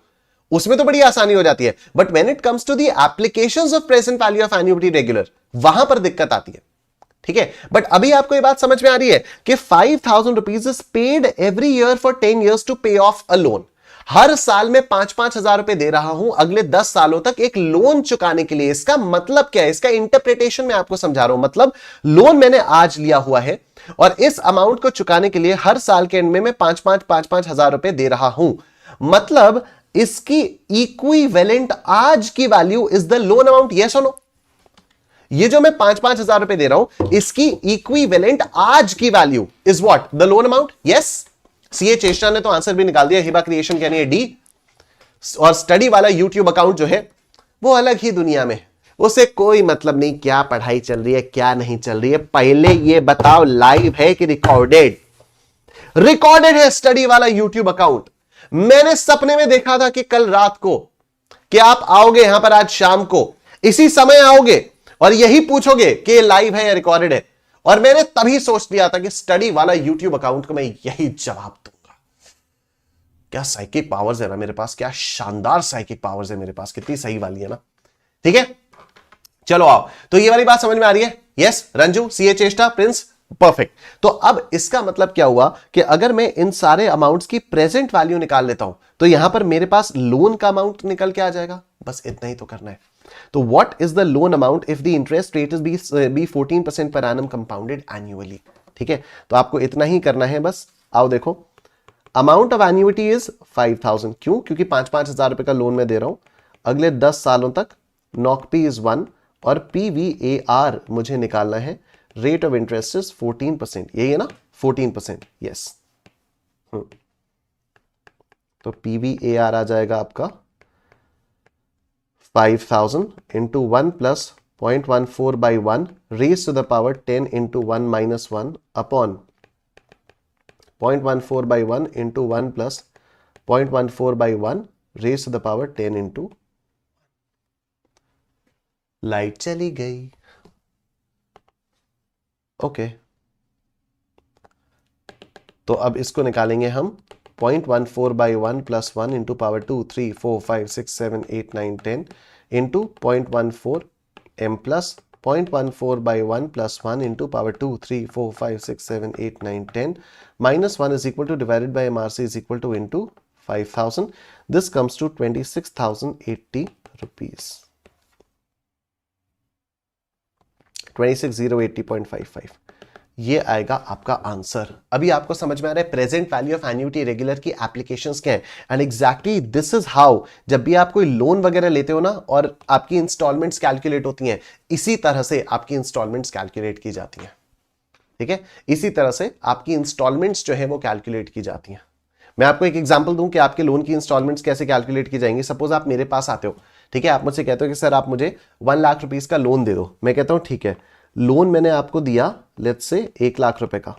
[SPEAKER 1] उसमें तो बड़ी आसानी हो जाती है। But when it comes to the applications of present value of annuity regular, वहां पर दिक्कत आती है। ठीक है, बट अभी आपको ये बात समझ में आ रही है कि 5,000 rupees is paid every year for 10 years to pay off a loan. हर साल में 5,000 रुपए दे रहा हूं अगले 10 सालों तक एक लोन चुकाने के लिए। इसका मतलब क्या है? इसका इंटरप्रिटेशन मैं आपको समझा रहा हूं। मतलब लोन मैंने आज लिया हुआ है और इस अमाउंट को चुकाने के लिए हर साल के एंड में मैं 5,000 रुपए दे रहा हूं। मतलब इसकी इक्विवेलेंट आज की value is the loan amount. Yes और नो? ये जो मैं 5,000 रुपए दे रहा हूं, इसकी इक्विवेलेंट आज की value is what? The loan amount. Yes, CA चेष्टा ने तो आंसर भी निकाल दिया, हिबा क्रिएशन यानी है डी। और स्टडी वाला यूट्यूब अकाउंट जो है वो अलग ही दुनिया में, उसे कोई मतलब नहीं क्या पढ़ाई चल रही है क्या नहीं चल रही है। पहले ये बताओ लाइव है कि रिकॉर्डेड? रिकॉर्डेड है स्टडी वाला यूट्यूब अकाउंट। मैंने सपने में देखा था कि कल रात को कि आप आओगे यहां पर, आज शाम को इसी समय आओगे और यही पूछोगे कि ये लाइव है या रिकॉर्डेड है। और मैंने तभी सोच लिया था कि स्टडी वाला यूट्यूब अकाउंट को मैं यही जवाब दूंगा। क्या साइकिक पावर्स है ना मेरे पास, क्या शानदार साइकिक पावर्स है मेरे पास, कितनी सही वाली है ना। ठीक है, चलो आओ, तो ये वाली बात समझ में आ रही है? यस रंजू, सीए चेष्टा, प्रिंस, परफेक्ट। तो अब इसका मतलब क्या हुआ कि अगर मैं इन सारे अमाउंट्स की प्रेजेंट वैल्यू निकाल लेता हूं तो यहां पर मेरे पास लोन का अमाउंट निकल के आ जाएगा। बस इतना ही तो करना है। तो what is the loan amount if the interest rate is be 14% per annum compounded annually? ठीक है, तो आपको इतना ही करना है बस। आओ देखो, अमाउंट ऑफ एन्युइटी इज 5,000। क्यों? क्योंकि 5,000 रुपए का लोन मैं दे रहा हूं अगले 10 सालों तक। नॉकपी इज 1 और PVAR मुझे निकालना है। रेट ऑफ इंटरेस्ट इज 14%, यही है ना? 14%, यस। तो PVAR आ जाएगा आपका 5,000 into 1 plus 0.14 by 1 raised to the power 10 into 1 minus 1 upon 0.14 by 1 into 1 plus 0.14 by 1 raised to the power 10 into। Light चली गई। ओके, तो अब इसको निकालेंगे हम 0.14 by 1 plus 1 into power 2, 3, 4, 5, 6, 7, 8, 9, 10 into 0.14 m plus 0.14 by 1 plus 1 into power 2, 3, 4, 5, 6, 7, 8, 9, 10 minus 1 is equal to divided by MRC is equal to into 5,000. This comes to 26,080 rupees. 26,080.55 ये आएगा आपका आंसर। अभी आपको समझ में आ रहा है present value of annuity regular की एप्लीकेशंस क्या है। And exactly this is how, जब भी आप कोई लोन वगैरह लेते हो ना और आपकी इंस्टॉलमेंट्स कैलकुलेट होती हैं, इसी तरह से आपकी इंस्टॉलमेंट्स कैलकुलेट की जाती हैं। ठीक है, इसी तरह से आपकी इंस्टॉलमेंट्स जो है वो कैलकुलेट की जाती हैं। मैं आपको एक एग्जांपल दूं कि आपके लोन की इंस्टॉलमेंट्स कैसे कैलकुलेट की जाएंगी। सपोज आप मेरे पास आते हो, ठीक है, आप मुझसे कहते हो कि सर आप मुझे 1 लाख रुपीस का लोन दे दो। मैं कहता हूं ठीक है, लोन मैंने आपको दिया लेट्स से 1 लाख रुपए का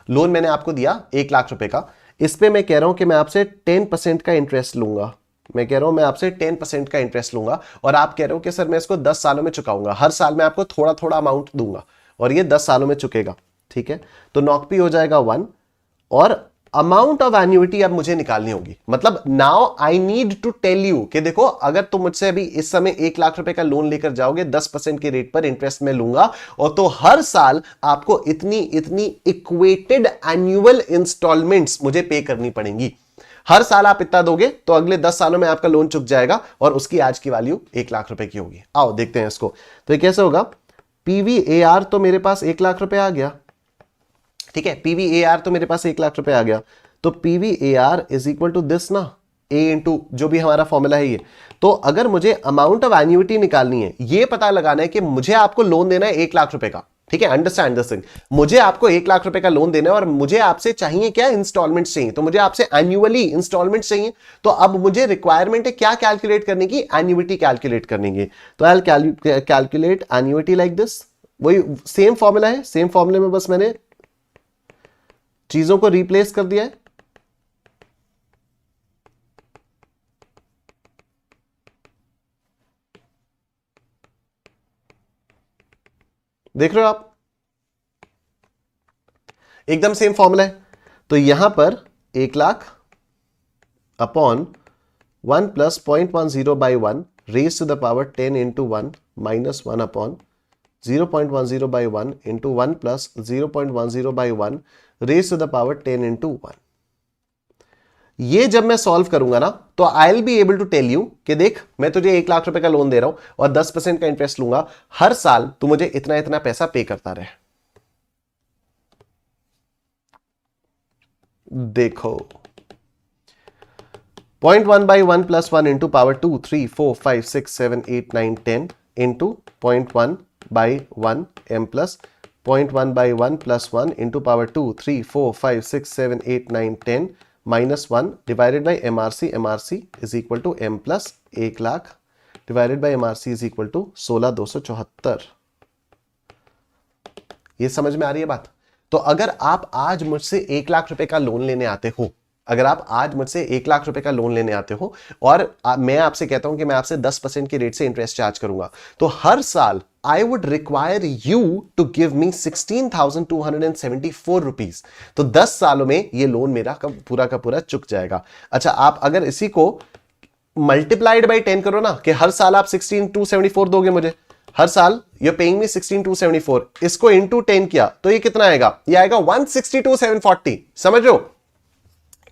[SPEAKER 1] लोन मैंने आपको दिया 1 लाख रुपए का। इस पे मैं कह रहा हूं कि मैं आपसे 10% का इंटरेस्ट लूंगा। मैं कह रहा हूं मैं आपसे 10% का इंटरेस्ट लूंगा और आप कह रहे हो कि सर मैं इसको 10 सालों में चुकाऊंगा। हर साल मैं आपको थोड़ा थोड़ा अमाउंट दूंगा और ये 10 सालों में चुकेगा। ठीक है, तो नॉकपी हो जाएगा 1 और अमाउंट ऑफ एन्युइटी अब मुझे निकालनी होगी। मतलब now I need to tell you कि देखो, अगर तुम मुझसे अभी इस समय 1 लाख रुपए का लोन लेकर जाओगे 10% के रेट पर इंटरेस्ट में लूंगा और तो हर साल आपको इतनी इतनी इक्वेटेड एनुअल इंस्टॉलमेंट्स मुझे पे करनी पड़ेंगी। हर साल आप इतना दोगे तो अगले 10 सालों में आपका लोन चुक जाएगा और उसकी आज की वैल्यू 1 लाख रुपए की होगी। आओ देखते हैं इसको। तो ये कैसे होगा? PVAR तो मेरे पास 1 लाख रुपए आ गया, ठीक है, PVAR तो मेरे पास 1 लाख रुपए आ गया, तो PVAR is equal to this ना, A इंटू जो भी हमारा फॉर्मूला है ये। तो अगर मुझे अमाउंट ऑफ एन्युइटी निकालनी है, ये पता लगाना है कि मुझे आपको लोन देना है 1 लाख रुपए का, ठीक है, अंडरस्टैंड दिस थिंग, मुझे आपको 1 लाख रुपए का लोन देना है और मुझे आपसे चाहिए क्या, इंस्टॉलमेंट चाहिए, तो मुझे आपसे एन्युअली इंस्टॉलमेंट चाहिए। तो अब मुझे रिक्वायरमेंट है क्या कैलकुलेट करने की, एन्युइटी कैलकुलेट करने की। तो I will calculate annuity like this, वही सेम फॉर्मूला है, सेम फॉर्मूले में बस मैंने चीजों को रिप्लेस कर दिया है। देख रहे हो आप, एकदम सेम फॉर्मूला है। तो यहां पर 1 lakh upon 1 plus 0.10 by 1 raise to the power 10 into 1 minus 1 upon 0.10 by 1 into 1 plus 0.10 by 1 raise to the power 10 into 1। ये जब मैं सॉल्व करूंगा ना, तो I will be able to tell you कि देख, मैं तुझे 1 लाख रुपए का लोन दे रहा हूं और 10% का इंटरेस्ट लूंगा, हर साल तू मुझे इतना इतना पैसा पे करता रहे। देखो 0.1 by 1 plus 1 into power 2 3 4 5 6 7 8 9 10 into 0.1 by 1 m plus 0.1 by 1 plus 1 into power 2 3 4 5 6 7 8 9 10 minus 1 divided by MRC, MRC is equal to m plus 1 lakh divided by MRC is equal to 16,274। ये समझ में आ रही है बात? तो अगर आप आज मुझसे 1 लाख रुपए का लोन लेने आते हो, अगर आप आज मुझसे 1 लाख रुपए का लोन लेने आते हो और मैं आपसे कहता हूं कि मैं आपसे 10% के रेट से इंटरेस्ट चार्ज करूंगा, तो हर साल I would require you to give me 16,274 rupees. तो 10 सालों में ये लोन मेरा पूरा का पूरा चुक जाएगा। अच्छा, आप अगर इसी को मल्टीप्लाइड बाई 10 करो ना, कि हर साल आप 16,274 दोगे मुझे, हर साल यू पेइंग मी 16,274, इसको इंटू 10 किया तो ये कितना आएगा, ये आएगा 162,740। समझ रहे हो?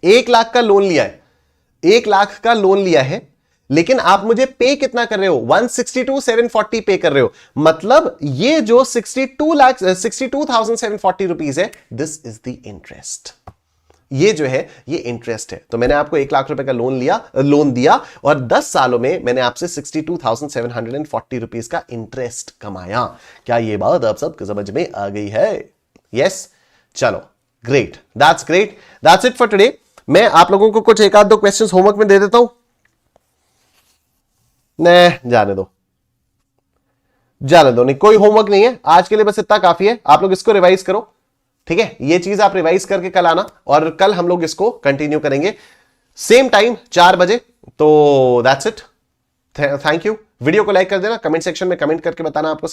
[SPEAKER 1] 1 लाख का लोन लिया है, 1 लाख का लोन लिया है, लेकिन आप मुझे पे कितना कर रहे हो, 162,740 पे कर रहे हो। मतलब ये जो 62,740 रुपीज है, दिस इज द इंटरेस्ट। ये जो है ये इंटरेस्ट है। तो मैंने आपको 1 लाख रुपए का लोन दिया और 10 सालों में मैंने आपसे 62,740 रुपीज का इंटरेस्ट कमाया। क्या ये बात आप सबको समझ में आ गई है? यस, चलो great, that's great, that's it for today. मैं आप लोगों को कुछ एक आध दो क्वेश्चंस होमवर्क में दे देता हूं। नहीं, जाने दो, नहीं, कोई होमवर्क नहीं है आज के लिए, बस इतना काफी है। आप लोग इसको रिवाइज करो, ठीक है, ये चीज आप रिवाइज करके कल आना और कल हम लोग इसको कंटिन्यू करेंगे सेम टाइम 4 बजे। तो that's it, thank you. Video को लाइक कर देना, कमेंट सेक्शन में कमेंट करके बताना आपको